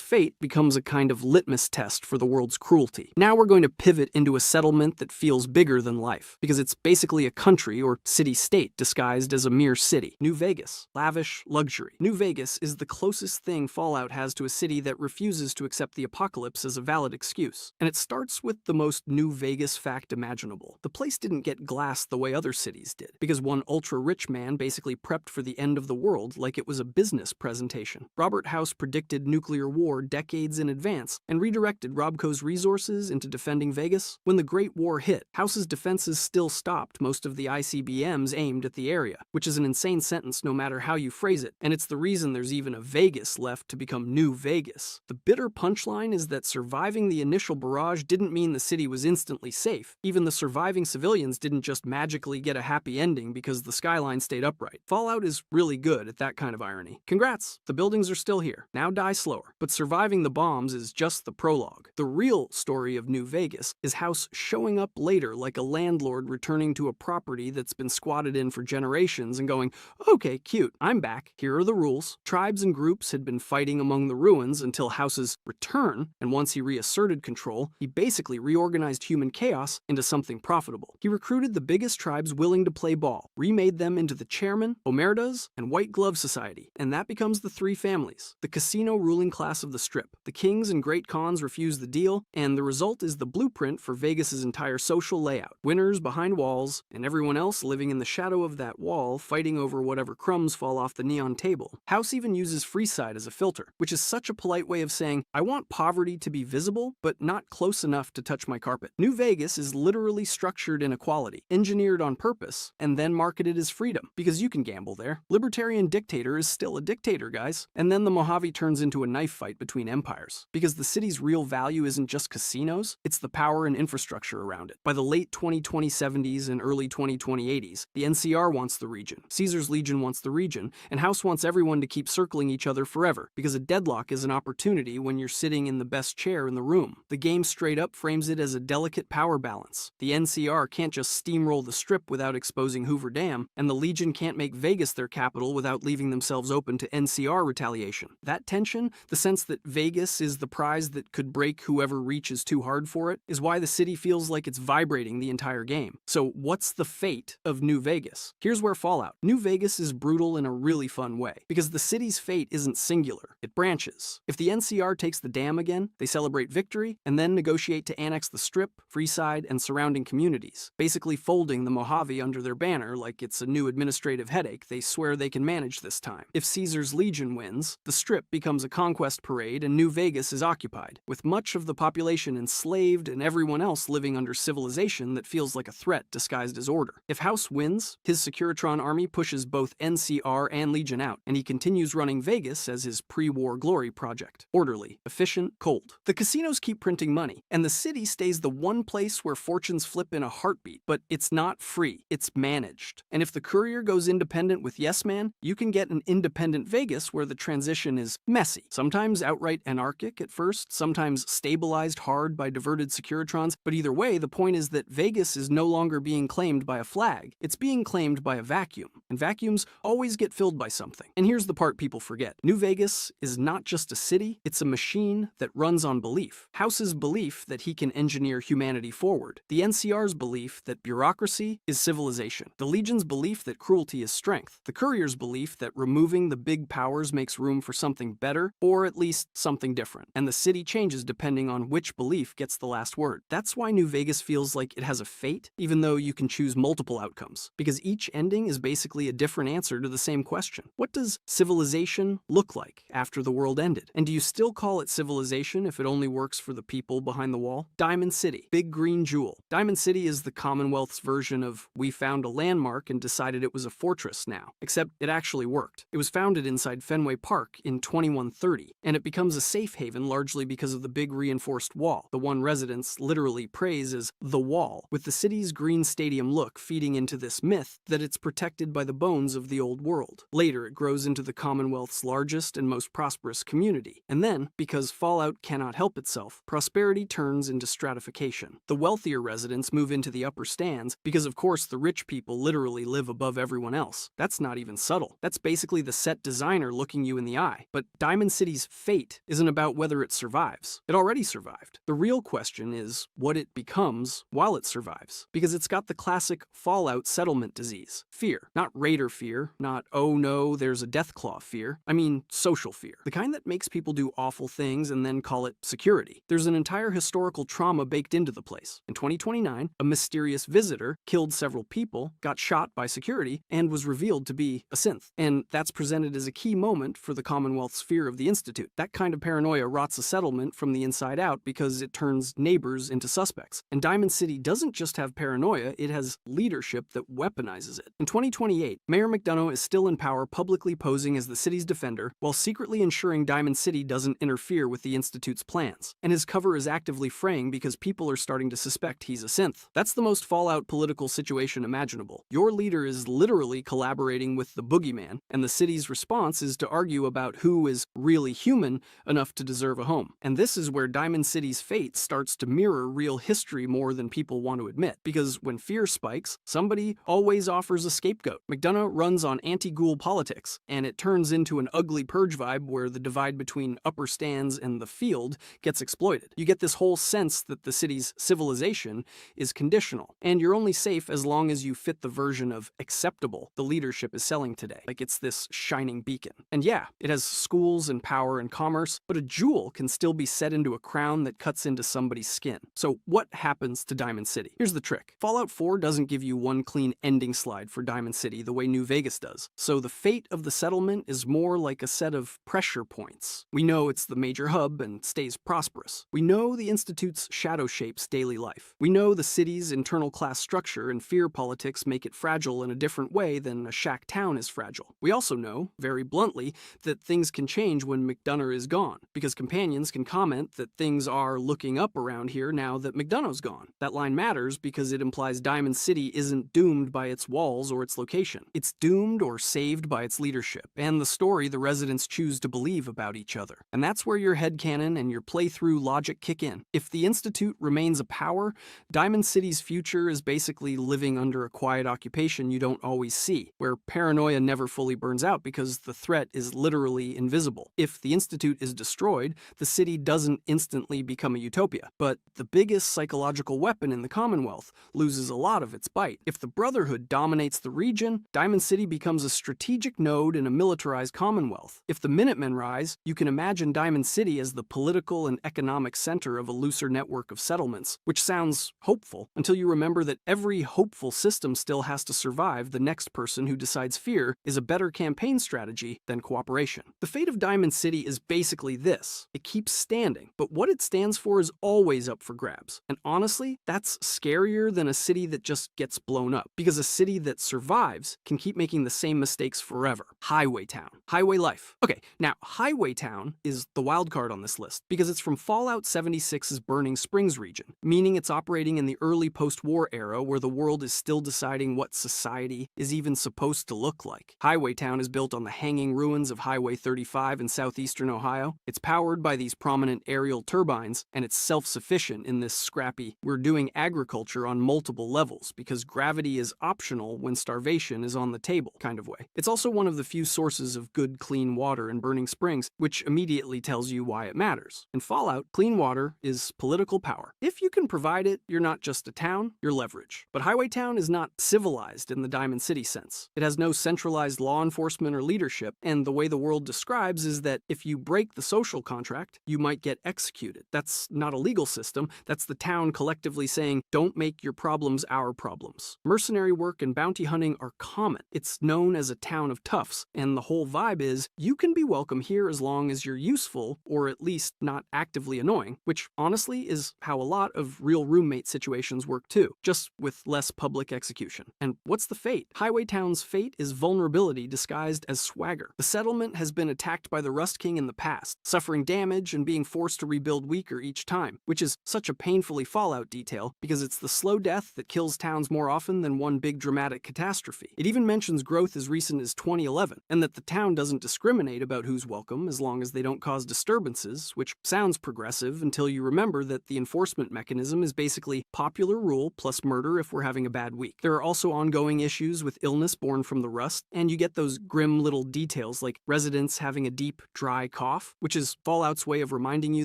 fate becomes a kind of litmus test for the world's cruelty. Now we're going to pivot into a settlement that feels bigger than life, because it's basically a country or city-state disguised as a mere city. New Vegas. Lavish luxury. New Vegas is the closest thing Fallout has to a city that refuses to accept the apocalypse as a valid excuse. And it starts with the most New Vegas fact imaginable. The place didn't get glassed the way other cities did, because one ultra-rich man basically prepped for the end of the world like it was a business presentation. Robert House predicted nuclear war decades in advance and redirected Robco's resources into defending Vegas. When the Great War hit, House's defenses still stopped most of the ICBMs aimed at the area, which is an insane sentence no matter how you phrase it, and it's the reason there's even a Vegas left to become New Vegas. The bitter punchline is that surviving the initial barrage didn't mean the city was instantly safe. Even the surviving civilians didn't just magically get a happy ending because the skyline stayed upright. Fallout is really good at that kind of irony. Congrats, the buildings are still here. Now die slower. But surviving the bombs is just the prologue. The real story of New Vegas is House showing up later like a landlord returning to a property that's been squatted in for generations and going, okay, cute, I'm back. Here are the rules. Tribes and groups had been fighting among the ruins until House's return, and once he reasserted control, he basically reorganized human chaos into something profitable. He recruited the biggest tribes willing to play ball, remade them into the Chairman, Omertas, and White Glove Society, and that becomes the three families, the casino ruling class of the Strip. The kings and great khans refuse the deal, and the result is the blueprint for Vegas's entire social layout. Winners behind walls, and everyone else living in the shadow of that wall, fighting over whatever crumbs fall off the neon table. House even uses Freeside as a filter, which is such a polite way of saying, I want poverty to be visible, but not close enough to touch my carpet. New Vegas is literally structured inequality, engineered on purpose, and then marketed as freedom, because you can gamble there. Libertarian dictator is still a dictator, guys. And then the Mojave turns into a knife fight between empires, because the city's real value isn't just casinos, it's the power and infrastructure around it. By the late 2070s and early 2080s, the NCR wants the region, Caesar's Legion wants the region, and House wants everyone to keep circling each other forever, because a deadlock is an opportunity when you're sitting in the best chair in the room. The game straight up frames it as a delicate power balance. The NCR can't just steamroll the Strip without exposing Hoover Dam, and the Legion can't make Vegas their capital without leaving themselves open to NCR retaliation. That tension, the sense that Vegas is the prize that could break whoever reaches too hard for it, is why the city feels like it's vibrating the entire game. So what's the fate of New Vegas? Here's where Fallout. New Vegas is brutal in a really fun way, because the city's fate isn't singular, it branches. If the NCR takes the dam again, they celebrate victory, and then negotiate to annex the Strip, Freeside, and surrounding communities, basically folding the Mojave under their banner like it's a new administrative headache they swear they can manage this time. If Caesar's Legion wins, the Strip becomes a conquest parade and New Vegas is occupied, with much of the population enslaved and everyone else living under civilization that feels like a threat disguised as order. If House wins, his Securitron army pushes both NCR and Legion out, and he continues running Vegas as his pre-war glory project. Orderly, efficient, cold. The casinos keep printing money, and the city stays the one place where fortunes flip in a heartbeat, but it's not free, it's managed. And if the Courier goes independent with Yes Man, you can get an independent Vegas where the transition is messy, sometimes outright anarchic at first, sometimes stabilized hard by diverted Securitrons, but either way, the point is that Vegas is no longer being claimed by a flag, it's being claimed by a vacuum, and vacuums always get filled by something. And here's the part people forget. New Vegas is not just a city, it's a machine that runs on belief. House's belief that he can engineer humanity forward, the NCR's belief that bureaucracy is civilization, the Legion's belief that cruelty is strength, the Courier's belief that removing the big powers makes makes room for something better, or at least something different. And the city changes depending on which belief gets the last word. That's why New Vegas feels like it has a fate, even though you can choose multiple outcomes, because each ending is basically a different answer to the same question. What does civilization look like after the world ended? And do you still call it civilization if it only works for the people behind the wall? Diamond City, big green jewel. Diamond City is the Commonwealth's version of we found a landmark and decided it was a fortress now, except it actually worked. It was founded inside Fenway Park in 2130, and it becomes a safe haven largely because of the big reinforced wall, the one residents literally praise as the Wall, with the city's green stadium look feeding into this myth that it's protected by the bones of the old world. Later, it grows into the Commonwealth's largest and most prosperous community. And then, because Fallout cannot help itself, prosperity turns into stratification. The wealthier residents move into the upper stands because, of course, the rich people literally live above everyone else. That's not even subtle. That's basically the set designer looking you in the eye. But Diamond City's fate isn't about whether it survives. It already survived. The real question is what it becomes while it survives. Because it's got the classic Fallout settlement disease. Fear. Not raider fear, not oh no, there's a Deathclaw fear. I mean social fear. The kind that makes people do awful things and then call it security. There's an entire historical trauma baked into the place. In 2029, a mysterious visitor killed several people, got shot by security, and was revealed to be a synth. And that's presented as a key moment for the Commonwealth's fear of the Institute. That kind of paranoia rots a settlement from the inside out because it turns neighbors into suspects. And Diamond City doesn't just have paranoia, it has leadership that weaponizes it. In 2028, Mayor McDonough is still in power, publicly posing as the city's defender, while secretly ensuring Diamond City doesn't interfere with the Institute's plans. And his cover is actively fraying because people are starting to suspect he's a synth. That's the most Fallout political situation imaginable. Your leader is literally collaborating with the boogeyman, and the city's response is to argue about who is really human enough to deserve a home. And this is where Diamond City's fate starts to mirror real history more than people want to admit. Because when fear spikes, somebody always offers a scapegoat. McDonough runs on anti-ghoul politics, and it turns into an ugly purge vibe where the divide between upper stands and the field gets exploited. You get this whole sense that the city's civilization is conditional, and you're only safe as long as you fit the version of acceptable the leadership is selling today. Like it's this shining beacon. And yeah, it has schools and power and commerce, but a jewel can still be set into a crown that cuts into somebody's skin. So what happens to Diamond City? Here's the trick. Fallout 4 doesn't give you one clean ending slide for Diamond City the way New Vegas does. So the fate of the settlement is more like a set of pressure points. We know it's the major hub and stays prosperous. We know the Institute's shadow shapes daily life. We know the city's internal class structure and fear politics make it fragile in a different way than a shack town is fragile. We also know, very bluntly, that things can change when McDonough is gone, because companions can comment that things are looking up around here now that McDonough's gone. That line matters because it implies Diamond City isn't doomed by its walls or its location. It's doomed or saved by its leadership, and the story the residents choose to believe about each other. And that's where your headcanon and your playthrough logic kick in. If the Institute remains a power, Diamond City's future is basically living under a quiet occupation you don't always see, where paranoia never fully burns out because the threat is literally invisible. If the Institute is destroyed, the city doesn't instantly become a utopia. But the biggest psychological weapon in the Commonwealth loses a lot of its bite. If the Brotherhood dominates the region, Diamond City becomes a strategic node in a militarized Commonwealth. If the Minutemen rise, you can imagine Diamond City as the political and economic center of a looser network of settlements, which sounds hopeful, until you remember that every hopeful system still has to survive the next person who decides fear is a better campaign strategy than cooperation. The fate of Diamond City is basically this. It keeps standing, but what it stands for is always up for grabs. And honestly, that's scarier than a city that just gets blown up, because a city that survives can keep making the same mistakes forever. Highway Town. Highway Life. Okay, now Highway Town is the wild card on this list because it's from Fallout 76's Burning Springs region, meaning it's operating in the early post-war era where the world is still deciding what society is even supposed to look like. Highway Town is built on the hanging ruins of Highway 35 in southeastern Ohio. It's powered by these prominent aerial turbines, and it's self-sufficient in this scrappy, we're doing agriculture on multiple levels because gravity is optional when starvation is on the table kind of way. It's also one of the few sources of good, clean water in Burning Springs, which immediately tells you why it matters. In Fallout, clean water is political power. If you can provide it, you're not just a town, you're leverage. But Highway Town is not civilized in the Diamond City sense. It has no centralized law enforcement or leadership, and the way the world describes is that if you break the social contract, you might get executed. That's not a legal system, that's the town collectively saying, don't make your problems our problems. Mercenary work and bounty hunting are common. It's known as a town of toughs, and the whole vibe is, you can be welcome here as long as you're useful, or at least not actively annoying, which honestly is how a lot of real roommate situations work too, just with less public execution. And what's the fate? Highwaytown's fate is vulnerability disguised as swagger. The settlement has been attacked by the Rust King in the past, suffering damage and being forced to rebuild weaker each time, which is such a painfully Fallout detail because it's the slow death that kills towns more often than one big dramatic catastrophe. It even mentions growth as recent as 2011, and that the town doesn't discriminate about who's welcome as long as they don't cause disturbances, which sounds progressive until you remember that the enforcement mechanism is basically popular rule plus murder if we're having a bad week. There are also ongoing issues with illness born from the rust, and you get those grim little details like residents having a deep, dry cough, which is Fallout's way of reminding you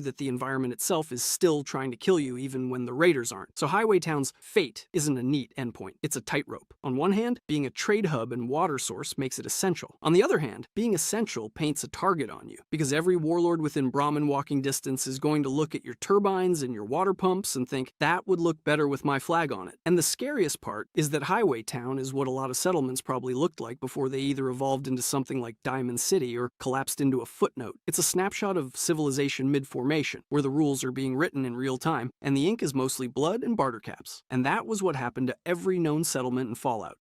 that the environment itself is still trying to kill you even when the raiders aren't. So Highwaytown's fate isn't a neat endpoint, it's a tightrope. On one hand, being a trade hub and water source makes it essential. On the other hand, being essential paints a target on you, because every warlord within Brahmin walking distance is going to look at your turbines and your water pumps and think, that would look better with my flag on it. And the scariest part is that Highwaytown is what a lot of settlements probably looked like before they either evolved into something like Diamond City or collapsed into a footnote. It's a snapshot of civilization mid-formation, where the rules are being written in real time, and the ink is mostly blood and barter caps. And that was what happened to every known settlement in Fallout.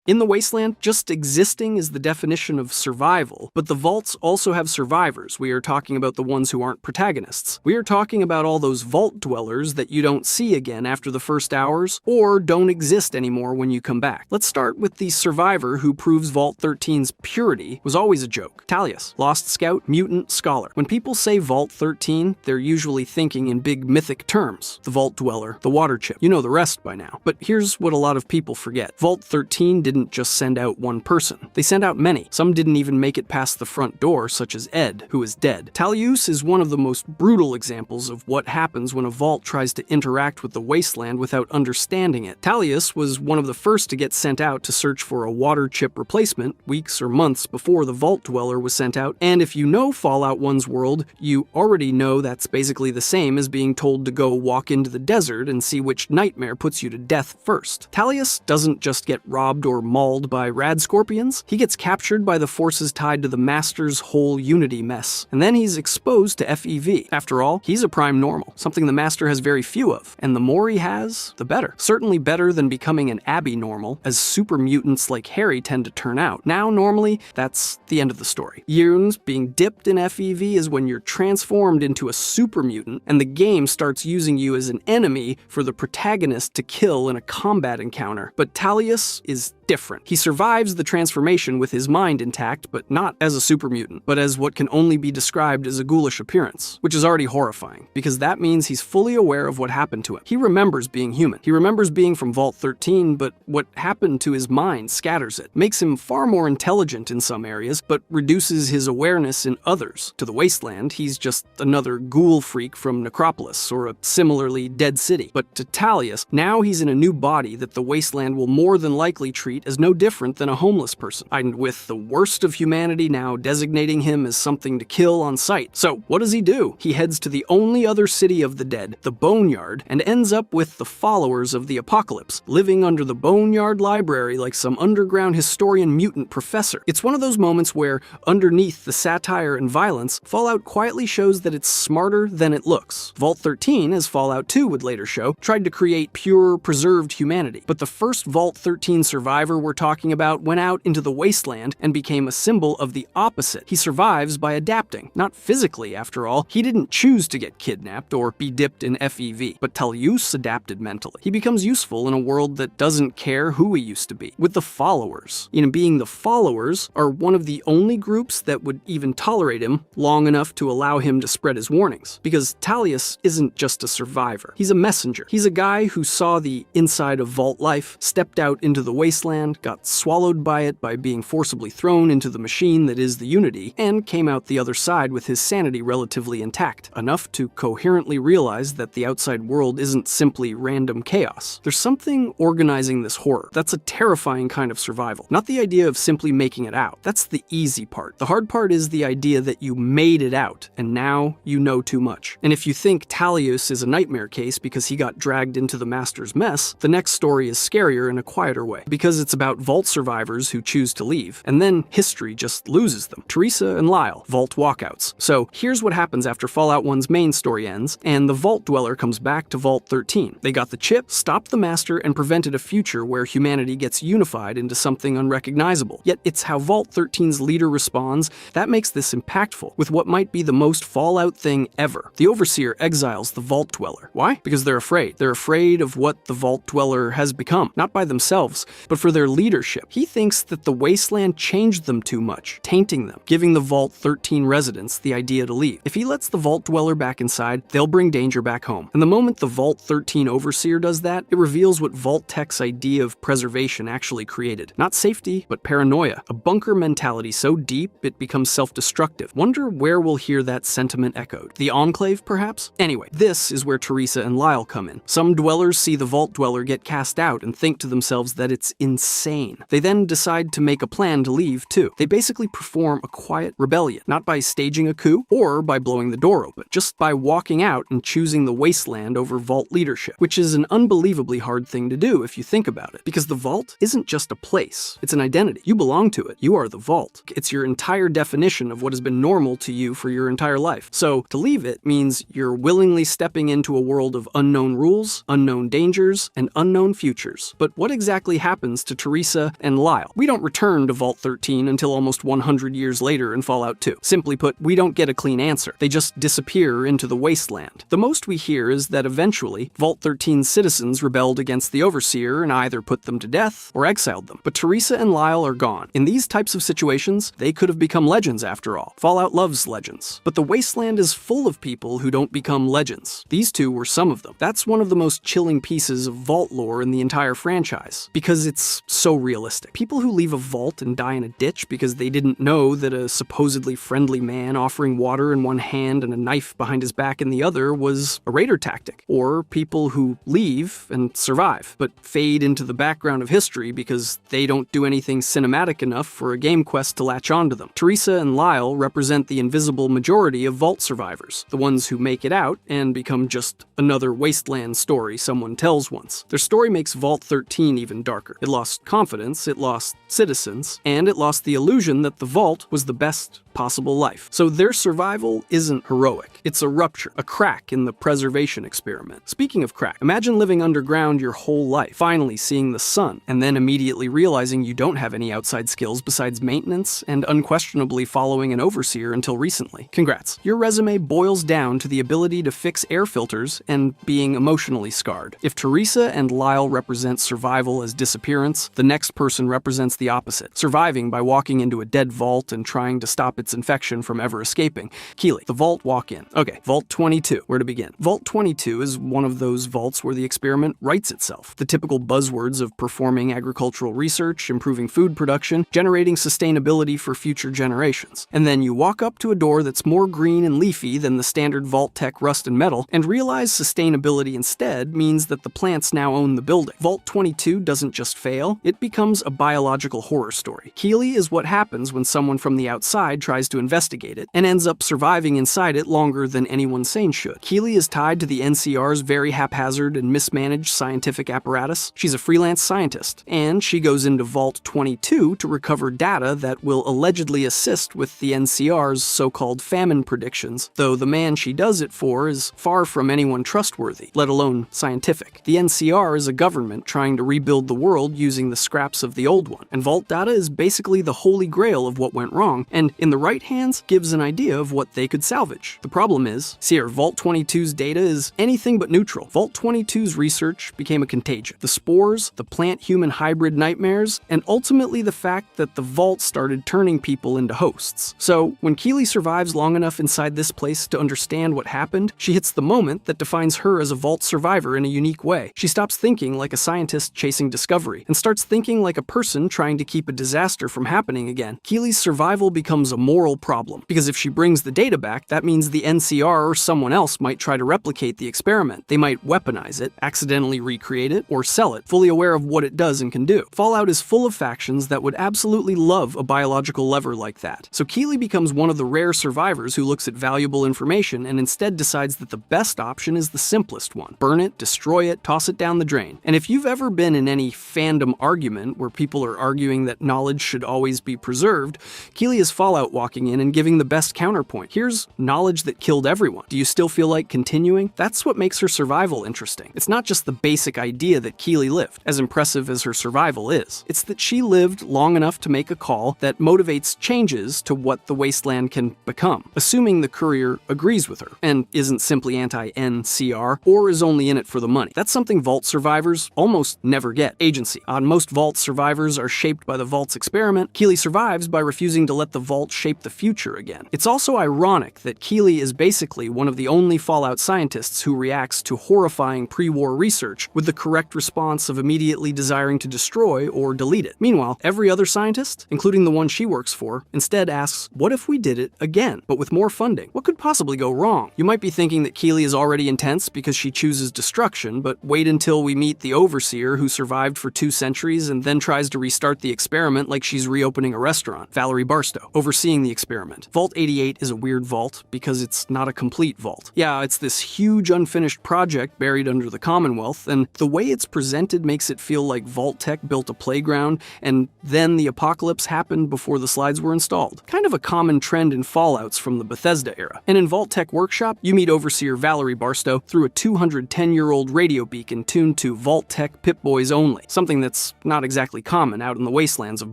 In the Wasteland, just existing is the definition of survival, but the vaults also have survivors. We are talking about the ones who aren't protagonists. We are talking about all those vault dwellers that you don't see again after the first hours, or don't exist anymore when you come back. Let's start with the survivor who proves Vault 13's purity was always a joke. Talius, Lost Scout, Mutant, Scholar. When people say Vault 13, they're usually thinking in big mythic terms. The Vault Dweller, the Water Chip. You know the rest by now. But here's what a lot of people forget. Vault 13 didn't just send out one person. They sent out many. Some didn't even make it past the front door, such as Ed, who is dead. Talius is one of the most brutal examples of what happens when a vault tries to interact with the wasteland without understanding it. Talius was one of the first to get sent out to search for a water chip replacement weeks or months before the Vault Dweller was sent out, and if you know Fallout 1's world, you already know that's basically the same as being told to go walk into the desert and see which nightmare puts you to death first. Talius doesn't just get robbed or mauled by rad scorpions, he gets captured by the forces tied to the Master's whole Unity mess, and then he's exposed to FEV. After all, he's a prime normal, something the Master has very few of, and the more he has, the better. Certainly better than becoming an Abby normal, as super mutants like Harry tend to turn out. Now, normally, that's the end of the story. Yearns being dipped in FEV is when you're transformed into a super mutant, and the game starts using you as an enemy for the protagonist to kill in a combat encounter. But Talius is different. He survives the transformation with his mind intact, but not as a super mutant, but as what can only be described as a ghoulish appearance, which is already horrifying, because that means he's fully aware of what happened to him. He remembers being human. He remembers being from Vault 13, but what happened to his mind scatters it, makes him far more intelligent in some areas, but reduces his awareness in others. To the Wasteland, he's just another ghoul freak from Necropolis, or a similarly dead city. But to Talius, now he's in a new body that the Wasteland will more than likely treat as no different than a homeless person, and with the worst of humanity now designating him as something to kill on sight. So what does he do? He heads to the only other city of the dead, the Boneyard, and ends up with the followers of the apocalypse, living under the Boneyard Library like some underground historian mutant professor. It's one of those moments where, underneath the satire and violence, Fallout quietly shows that it's smarter than it looks. Vault 13, as Fallout 2 would later show, tried to create pure, preserved humanity, but the first Vault 13 survivor we're talking about went out into the wasteland and became a symbol of the opposite. He survives by adapting. Not physically, after all. He didn't choose to get kidnapped or be dipped in FEV, but Talius adapted mentally. He becomes useful in a world that doesn't care who he used to be. With the followers. Being the followers are one of the only groups that would even tolerate him long enough to allow him to spread his warnings. Because Talius isn't just a survivor. He's a messenger. He's a guy who saw the inside of Vault life, stepped out into the wasteland, wasteland, got swallowed by it by being forcibly thrown into the machine that is the Unity, and came out the other side with his sanity relatively intact, enough to coherently realize that the outside world isn't simply random chaos. There's something organizing this horror. That's a terrifying kind of survival. Not the idea of simply making it out. That's the easy part. The hard part is the idea that you made it out, and now you know too much. And if you think Talius is a nightmare case because he got dragged into the Master's mess, the next story is scarier in a quieter way, because it's about Vault survivors who choose to leave, and then history just loses them. Teresa and Lyle, Vault walkouts. So here's what happens after Fallout 1's main story ends, and the Vault Dweller comes back to Vault 13. They got the chip, stopped the Master, and prevented a future where humanity gets unified into something unrecognizable. Yet it's how Vault 13's leader responds that makes this impactful, with what might be the most Fallout thing ever. The Overseer exiles the Vault Dweller. Why? Because they're afraid. They're afraid of what the Vault Dweller has become, not by themselves, but for their leadership. He thinks that the wasteland changed them too much, tainting them, giving the Vault 13 residents the idea to leave. If he lets the Vault Dweller back inside, they'll bring danger back home. And the moment the Vault 13 Overseer does that, it reveals what Vault Tech's idea of preservation actually created. Not safety, but paranoia. A bunker mentality so deep it becomes self-destructive. Wonder where we'll hear that sentiment echoed. The Enclave, perhaps? Anyway, this is where Teresa and Lyle come in. Some dwellers see the Vault Dweller get cast out and think to themselves that it's insane. They then decide to make a plan to leave, too. They basically perform a quiet rebellion, not by staging a coup or by blowing the door open, just by walking out and choosing the wasteland over Vault leadership, which is an unbelievably hard thing to do if you think about it, because the Vault isn't just a place, it's an identity. You belong to it. You are the Vault. It's your entire definition of what has been normal to you for your entire life. So to leave it means you're willingly stepping into a world of unknown rules, unknown dangers, and unknown futures. But what exactly happens to Teresa and Lyle? We don't return to Vault 13 until almost 100 years later in Fallout 2. Simply put, we don't get a clean answer. They just disappear into the wasteland. The most we hear is that eventually, Vault 13's citizens rebelled against the Overseer and either put them to death or exiled them. But Teresa and Lyle are gone. In these types of situations, they could have become legends after all. Fallout loves legends. But the wasteland is full of people who don't become legends. These two were some of them. That's one of the most chilling pieces of Vault lore in the entire franchise, because it's so realistic. People who leave a vault and die in a ditch because they didn't know that a supposedly friendly man offering water in one hand and a knife behind his back in the other was a raider tactic. Or people who leave and survive, but fade into the background of history because they don't do anything cinematic enough for a game quest to latch onto them. Teresa and Lyle represent the invisible majority of Vault survivors, the ones who make it out and become just another wasteland story someone tells once. Their story makes Vault 13 even darker. It lost confidence, it lost citizens, and it lost the illusion that the Vault was the best possible life. So their survival isn't heroic. It's a rupture, a crack in the preservation experiment. Speaking of crack, imagine living underground your whole life, finally seeing the sun, and then immediately realizing you don't have any outside skills besides maintenance and unquestionably following an Overseer until recently. Congrats. Your resume boils down to the ability to fix air filters and being emotionally scarred. If Teresa and Lyle represent survival as disappearance, the next person represents the opposite, surviving by walking into a dead vault and trying to stop its infection from ever escaping. Keely, the Vault walk in. Okay, Vault 22, where to begin? Vault 22 is one of those vaults where the experiment writes itself. The typical buzzwords of performing agricultural research, improving food production, generating sustainability for future generations. And then you walk up to a door that's more green and leafy than the standard Vault Tech rust and metal, and realize sustainability instead means that the plants now own the building. Vault 22 doesn't just fail, it becomes a biological horror story. Keely is what happens when someone from the outside tries to investigate it, and ends up surviving inside it longer than anyone sane should. Keely is tied to the NCR's very haphazard and mismanaged scientific apparatus. She's a freelance scientist, and she goes into Vault 22 to recover data that will allegedly assist with the NCR's so-called famine predictions, though the man she does it for is far from anyone trustworthy, let alone scientific. The NCR is a government trying to rebuild the world using the scraps of the old one, and Vault data is basically the holy grail of what went wrong, and in the right hands gives an idea of what they could salvage. The problem is, see here, Vault 22's data is anything but neutral. Vault 22's research became a contagion. The spores, the plant-human hybrid nightmares, and ultimately the fact that the Vault started turning people into hosts. So, when Keely survives long enough inside this place to understand what happened, she hits the moment that defines her as a Vault survivor in a unique way. She stops thinking like a scientist chasing discovery, and starts thinking like a person trying to keep a disaster from happening again. Keely's survival becomes a moral problem, because if she brings the data back, that means the NCR or someone else might try to replicate the experiment. They might weaponize it, accidentally recreate it, or sell it, fully aware of what it does and can do. Fallout is full of factions that would absolutely love a biological lever like that. So Keely becomes one of the rare survivors who looks at valuable information and instead decides that the best option is the simplest one. Burn it, destroy it, toss it down the drain. And if you've ever been in any fandom argument where people are arguing that knowledge should always be preserved, Keely is Fallout walking in and giving the best counterpoint. Here's knowledge that killed everyone. Do you still feel like continuing? That's what makes her survival interesting. It's not just the basic idea that Keely lived, as impressive as her survival is. It's that she lived long enough to make a call that motivates changes to what the wasteland can become, assuming the Courier agrees with her, and isn't simply anti-NCR, or is only in it for the money. That's something Vault survivors almost never get. Agency. Most Vault survivors are shaped by the Vault's experiment. Keely survives by refusing to let the Vault shape the future again. It's also ironic that Keely is basically one of the only Fallout scientists who reacts to horrifying pre-war research with the correct response of immediately desiring to destroy or delete it. Meanwhile, every other scientist, including the one she works for, instead asks, what if we did it again, but with more funding? What could possibly go wrong? You might be thinking that Keely is already intense because she chooses destruction, but wait until we meet the Overseer who survived for 2 centuries and then tries to restart the experiment like she's reopening a restaurant. Valerie Barstow, overseeing the experiment. Vault 88 is a weird vault because it's not a complete vault. Yeah, it's this huge unfinished project buried under the Commonwealth, and the way it's presented makes it feel like Vault-Tec built a playground and then the apocalypse happened before the slides were installed. Kind of a common trend in Fallouts from the Bethesda era. And in Vault-Tec Workshop, you meet Overseer Valerie Barstow through a 210-year-old radio beacon tuned to Vault-Tec Pip-Boys only, something that's not exactly common out in the wastelands of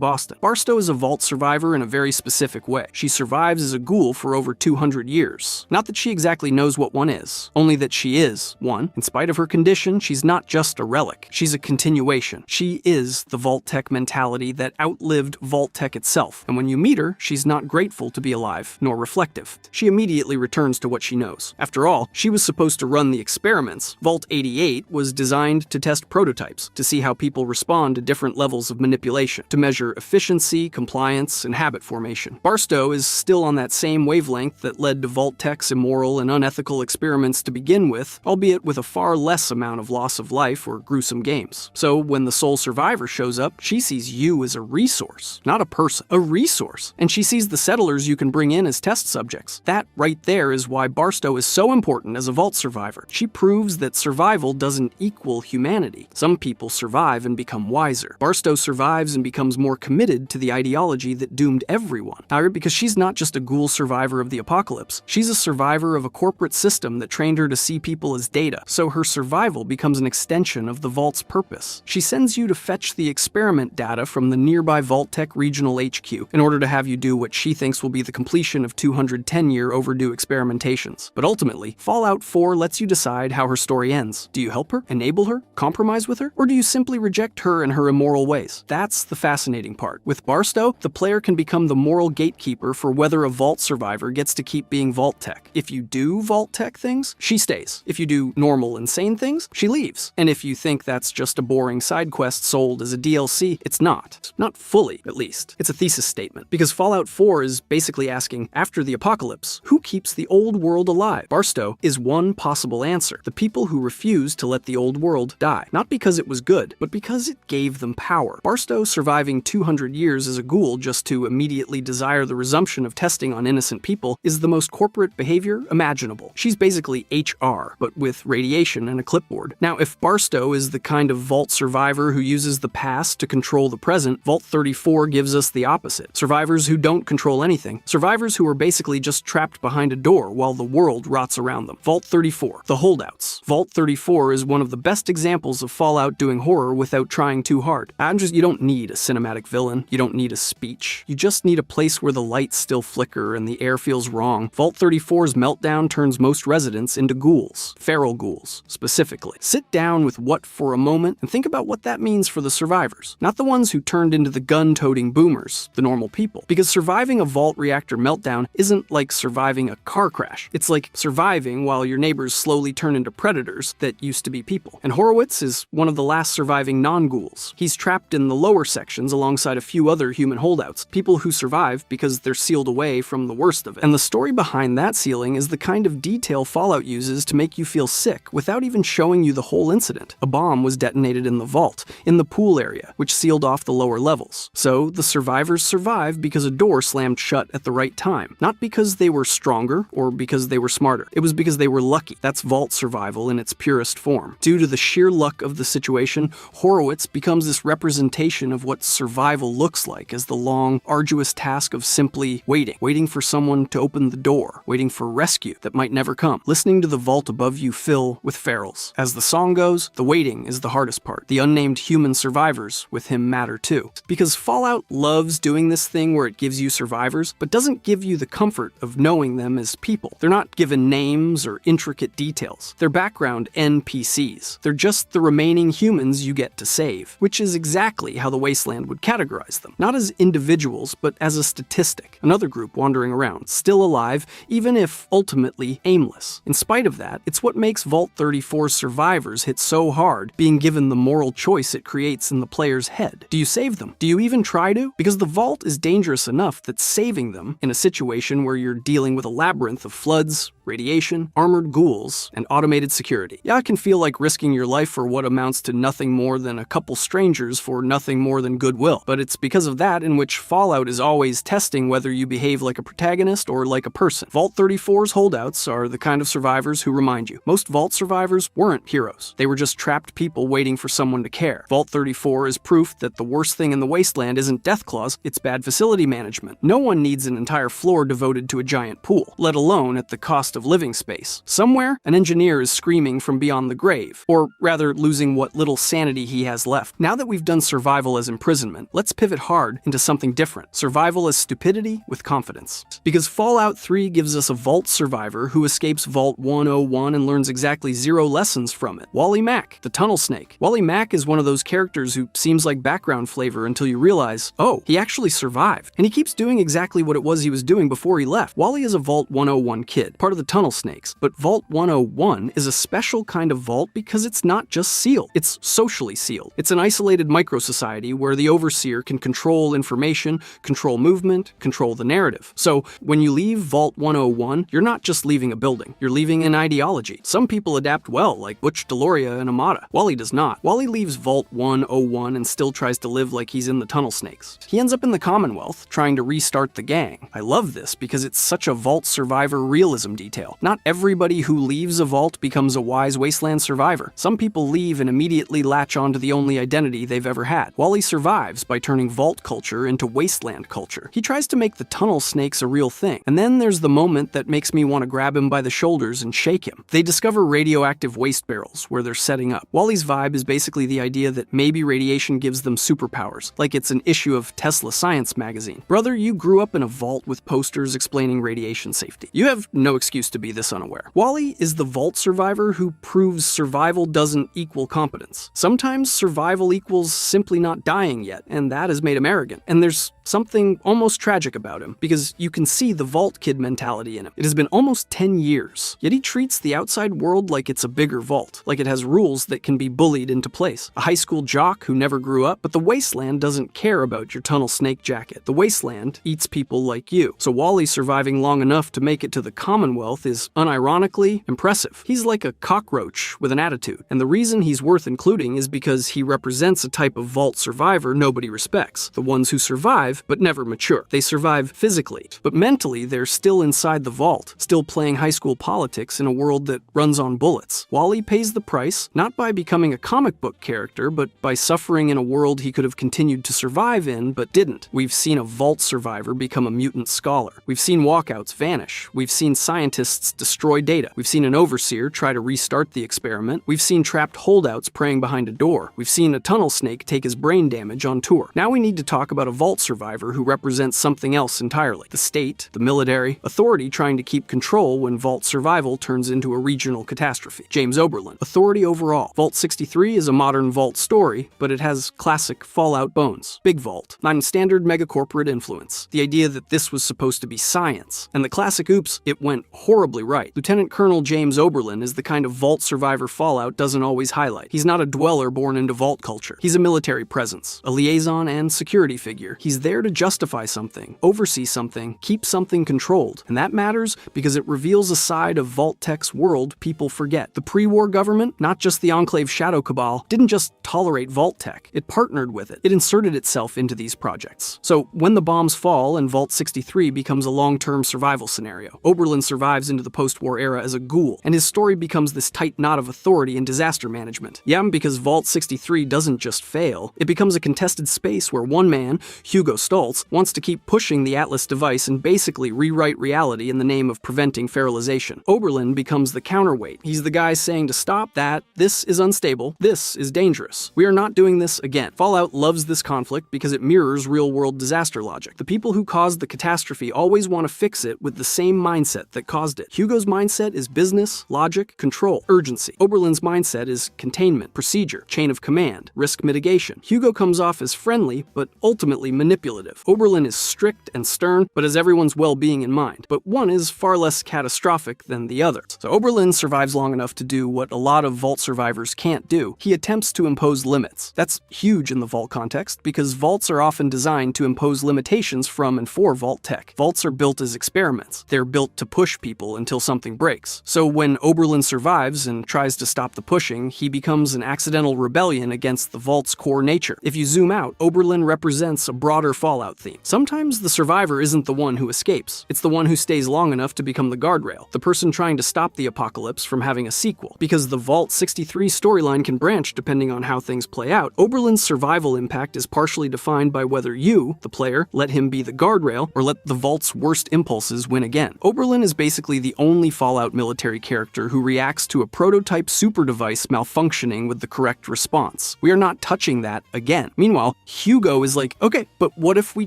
Boston. Barstow is a Vault survivor in a very specific way. She survives as a ghoul for over 200 years. Not that she exactly knows what one is, only that she is one. In spite of her condition, she's not just a relic. She's a continuation. She is the Vault-Tec mentality that outlived Vault-Tec itself. And when you meet her, she's not grateful to be alive, nor reflective. She immediately returns to what she knows. After all, she was supposed to run the experiments. Vault 88 was designed to test prototypes, to see how people respond to different levels of manipulation, to measure efficiency, compliance, and habit formation. Barstow is still on that same wavelength that led to Vault-Tec's immoral and unethical experiments to begin with, albeit with a far less amount of loss of life or gruesome games. So when the sole survivor shows up, she sees you as a resource, not a person. A resource. And she sees the settlers you can bring in as test subjects. That right there is why Barstow is so important as a Vault survivor. She proves that survival doesn't equal humanity. Some people survive and become wiser. Barstow survives and becomes more committed to the ideology that doomed everyone. However, because she's not just a ghoul survivor of the apocalypse, she's a survivor of a corporate system that trained her to see people as data, so her survival becomes an extension of the Vault's purpose. She sends you to fetch the experiment data from the nearby Vault-Tec Regional HQ in order to have you do what she thinks will be the completion of 210-year overdue experimentations. But ultimately, Fallout 4 lets you decide how her story ends. Do you help her, enable her, compromise with her, or do you simply reject her and her immoral ways? That's the fascinating part. With Barstow, the player can become the moral gatekeeper for whether a Vault survivor gets to keep being Vault-Tec. If you do Vault-Tec things, she stays. If you do normal, insane things, she leaves. And if you think that's just a boring side quest sold as a DLC, it's not. Not fully, at least. It's a thesis statement. Because Fallout 4 is basically asking, after the apocalypse, who keeps the old world alive? Barstow is one possible answer. The people who refuse to let the old world die. Not because it was good, but because it gave them power. Barstow surviving 200 years as a ghoul just to immediately desire the resumption of testing on innocent people is the most corporate behavior imaginable. She's basically HR, but with radiation and a clipboard. Now, if Barstow is the kind of Vault survivor who uses the past to control the present, Vault 34 gives us the opposite. Survivors who don't control anything. Survivors who are basically just trapped behind a door while the world rots around them. Vault 34, the holdouts. Vault 34 is one of the best examples of Fallout doing horror without trying too hard. You don't need a cinematic villain. You don't need a speech. You just need a place where the the lights still flicker and the air feels wrong, Vault 34's meltdown turns most residents into ghouls. Feral ghouls, specifically. Sit down with what for a moment and think about what that means for the survivors. Not the ones who turned into the gun-toting boomers, the normal people. Because surviving a Vault reactor meltdown isn't like surviving a car crash. It's like surviving while your neighbors slowly turn into predators that used to be people. And Horowitz is one of the last surviving non-ghouls. He's trapped in the lower sections alongside a few other human holdouts, people who survive because they're sealed away from the worst of it. And the story behind that sealing is the kind of detail Fallout uses to make you feel sick without even showing you the whole incident. A bomb was detonated in the vault, in the pool area, which sealed off the lower levels. So the survivors survived because a door slammed shut at the right time. Not because they were stronger or because they were smarter. It was because they were lucky. That's Vault survival in its purest form. Due to the sheer luck of the situation, Horowitz becomes this representation of what survival looks like as the long, arduous task of simply waiting for someone to open the door, waiting for rescue that might never come, listening to the vault above you fill with ferals. As the song goes, the waiting is the hardest part. The unnamed human survivors with him matter too. Because Fallout loves doing this thing where it gives you survivors, but doesn't give you the comfort of knowing them as people. They're not given names or intricate details. They're background NPCs. They're just the remaining humans you get to save, which is exactly how the Wasteland would categorize them. Not as individuals, but as a statistic. Another group wandering around, still alive, even if ultimately aimless. In spite of that, it's what makes Vault 34's survivors hit so hard, being given the moral choice it creates in the player's head. Do you save them? Do you even try to? Because the Vault is dangerous enough that saving them, in a situation where you're dealing with a labyrinth of floods, radiation, armored ghouls, and automated security. Yeah, it can feel like risking your life for what amounts to nothing more than a couple strangers for nothing more than goodwill. But it's because of that in which Fallout is always testing whether you behave like a protagonist or like a person. Vault 34's holdouts are the kind of survivors who remind you. Most Vault survivors weren't heroes. They were just trapped people waiting for someone to care. Vault 34 is proof that the worst thing in the Wasteland isn't Deathclaws, it's bad facility management. No one needs an entire floor devoted to a giant pool, let alone at the cost of living space. Somewhere, an engineer is screaming from beyond the grave, or rather losing what little sanity he has left. Now that we've done survival as imprisonment, let's pivot hard into something different. Survival as stupidity with confidence. Because Fallout 3 gives us a Vault survivor who escapes Vault 101 and learns exactly 0 lessons from it. Wally Mack, the Tunnel Snake. Wally Mack is one of those characters who seems like background flavor until you realize, oh, he actually survived. And he keeps doing exactly what it was he was doing before he left. Wally is a Vault 101 kid, part of the Tunnel Snakes, but Vault 101 is a special kind of vault because it's not just sealed, it's socially sealed. It's an isolated micro-society where the Overseer can control information, control movement, control the narrative. So when you leave Vault 101, you're not just leaving a building, you're leaving an ideology. Some people adapt well, like Butch Deloria and Amada. Wally does not. Wally leaves Vault 101 and still tries to live like he's in the Tunnel Snakes. He ends up in the Commonwealth, trying to restart the gang. I love this because it's such a Vault survivor realism detail. Not everybody who leaves a vault becomes a wise Wasteland survivor. Some people leave and immediately latch onto the only identity they've ever had. Wally survives by turning Vault culture into Wasteland culture. He tries to make the Tunnel Snakes a real thing, and then there's the moment that makes me want to grab him by the shoulders and shake him. They discover radioactive waste barrels where they're setting up. Wally's vibe is basically the idea that maybe radiation gives them superpowers, like it's an issue of Tesla Science magazine. Brother, you grew up in a vault with posters explaining radiation safety. You have no excuse to be this unaware. Wally is the Vault survivor who proves survival doesn't equal competence. Sometimes survival equals simply not dying yet, and that has made him arrogant. And there's something almost tragic about him, because you can see the Vault kid mentality in him. It has been almost 10 years, yet he treats the outside world like it's a bigger vault, like it has rules that can be bullied into place. A high school jock who never grew up, but the Wasteland doesn't care about your Tunnel Snake jacket. The Wasteland eats people like you. So Wally surviving long enough to make it to the Commonwealth is unironically impressive. He's like a cockroach with an attitude, and the reason he's worth including is because he represents a type of Vault survivor nobody respects. The ones who survive, but never mature. They survive physically, but mentally they're still inside the Vault, still playing high school politics in a world that runs on bullets. Wally pays the price, not by becoming a comic book character, but by suffering in a world he could have continued to survive in, but didn't. We've seen a Vault survivor become a mutant scholar. We've seen walkouts vanish. We've seen scientists destroy data. We've seen an Overseer try to restart the experiment. We've seen trapped holdouts praying behind a door. We've seen a Tunnel Snake take his brain damage on tour. Now we need to talk about a Vault survivor survivor who represents something else entirely. The state, the military, authority trying to keep control when Vault survival turns into a regional catastrophe. James Oberlin, authority overall. Vault 63 is a modern Vault story, but it has classic Fallout bones. Big Vault, non-standard megacorporate influence. The idea that this was supposed to be science. And the classic oops, it went horribly right. Lieutenant Colonel James Oberlin is the kind of Vault survivor Fallout doesn't always highlight. He's not a dweller born into Vault culture. He's a military presence, a liaison and security figure. He's there to justify something, oversee something, keep something controlled. And that matters because it reveals a side of Vault-Tech's world people forget. The pre-war government, not just the Enclave Shadow Cabal, didn't just tolerate Vault-Tech. It partnered with it. It inserted itself into these projects. So when the bombs fall and Vault 63 becomes a long-term survival scenario, Oberlin survives into the post-war era as a ghoul, and his story becomes this tight knot of authority and disaster management. Yeah, because Vault 63 doesn't just fail, it becomes a contested space where one man, Hugo Stoltz, wants to keep pushing the Atlas device and basically rewrite reality in the name of preventing feralization. Oberlin becomes the counterweight. He's the guy saying to stop that, this is unstable, this is dangerous. We are not doing this again. Fallout loves this conflict because it mirrors real-world disaster logic. The people who caused the catastrophe always want to fix it with the same mindset that caused it. Hugo's mindset is business, logic, control, urgency. Oberlin's mindset is containment, procedure, chain of command, risk mitigation. Hugo comes off as friendly, but ultimately manipulative. Oberlin is strict and stern, but has everyone's well-being in mind. But one is far less catastrophic than the other. So Oberlin survives long enough to do what a lot of Vault survivors can't do. He attempts to impose limits. That's huge in the Vault context, because Vaults are often designed to impose limitations from and for Vault-Tech. Vaults are built as experiments. They're built to push people until something breaks. So when Oberlin survives and tries to stop the pushing, he becomes an accidental rebellion against the Vault's core nature. If you zoom out, Oberlin represents a broader Fallout theme. Sometimes the survivor isn't the one who escapes. It's the one who stays long enough to become the guardrail, the person trying to stop the apocalypse from having a sequel. Because the Vault 63 storyline can branch depending on how things play out, Oberlin's survival impact is partially defined by whether you, the player, let him be the guardrail or let the Vault's worst impulses win again. Oberlin is basically the only Fallout military character who reacts to a prototype super device malfunctioning with the correct response. We are not touching that again. Meanwhile, Hugo is like, okay, but what if we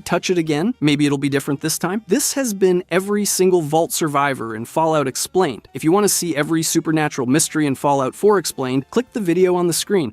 touch it again? Maybe it'll be different this time? This has been every single Vault survivor in Fallout Explained. If you want to see every supernatural mystery in Fallout 4 explained, click the video on the screen.